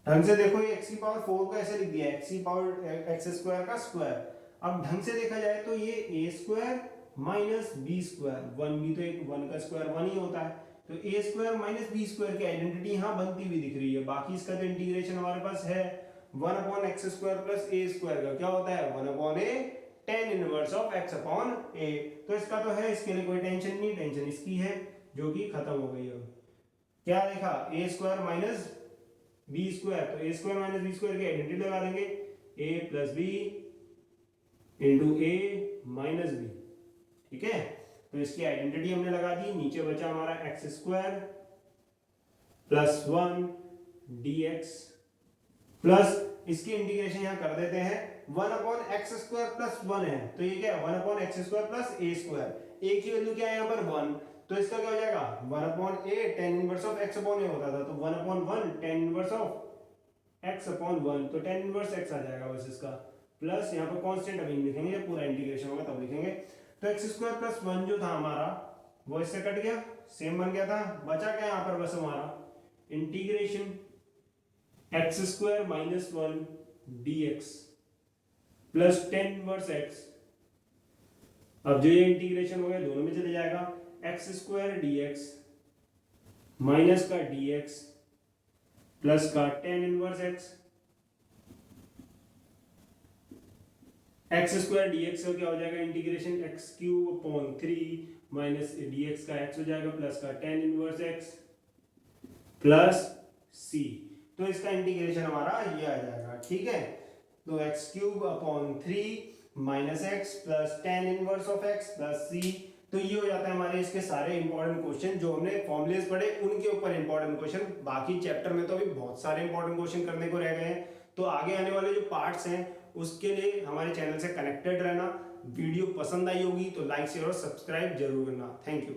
Speaker 1: ढंग से देखो, ये x की पावर 4 को ऐसे लिख दिया है, x की पावर एक्स स्क्वायर का स्क्वायर। अब ढंग से देखा जाए तो ये a square minus B square, 1 भी तो एक 1 का स्क्वायर 1 ही होता है, तो a square minus B square की आइडेंटिटी यहाँ बनती हुई दिख रही है। बाकी इसका जो इंटीग्रेशन हमारे पास है 1 upon x square plus a square का क्या होता है 1 upon a tan inverse of x upon a। तो इसका तो है, इसके लिए कोई टेंशन नहीं, टेंशन इसकी है जो कि खत्म हो गई है। क्या देखा, a square minus B square, तो a square minus B square की आइडेंटिटी लगा देंगे, a plus B into A minus B, ठीक है। तो इसकी आइडेंटिटी हमने लगा दी, नीचे बचा हमारा x square plus 1 dx plus इसकी इंटीग्रेशन यहाँ कर देते हैं 1 अपॉन एक्स स्क्वायर प्लस 1 है, तो ये क्या है 1 upon x square plus a square, a की वैल्यू क्या है यहाँ पर 1, तो इसका क्या हो जाएगा 1 upon a tan inverse of x upon a होता था, तो 1 upon 1 tan inverse of x upon 1, तो tan इनवर्स x आ जाएगा बस इसका, प्लस यहाँ पर कांस्टेंट अभी लिखेंगे, जब पूरा इंटीग्रेशन होगा तब लिखेंगे। तो एक्स स्क्वायर प्लस 1 जो था हमारा वो इससे कट गया, सेम बन गया था, बचा क्या यहाँ पर बस हमारा integration x square minus 1 dx plus tan inverse x. अब जो ये इंटीग्रेशन हो गया दोनों में चले जाएगा, x square D x minus का डी एक्स प्लस का tan inverse x. X square D x का क्या हो जाएगा, integration x cube upon 3 minus D x का एक्स हो जाएगा प्लस का tan inverse x plus c. तो इसका इंटीग्रेशन हमारा ये आ जाएगा, ठीक है। तो x cube upon 3 minus x plus tan inverse of x plus c. तो ये हो जाता है हमारे इसके सारे इंपॉर्टेंट क्वेश्चन जो हमने फॉर्मुलेस पढ़े उनके ऊपर इंपॉर्टेंट क्वेश्चन। बाकी चैप्टर में तो अभी बहुत सारे इंपॉर्टेंट क्वेश्चन करने को रह गए हैं। तो आगे आने वाले जो पार्ट्स हैं उसके लिए हमारे चैनल से कनेक्टेड रहना। वीडियो पसंद आई होगी तो लाइक शेयर और सब्सक्राइब जरूर करना। Thank you.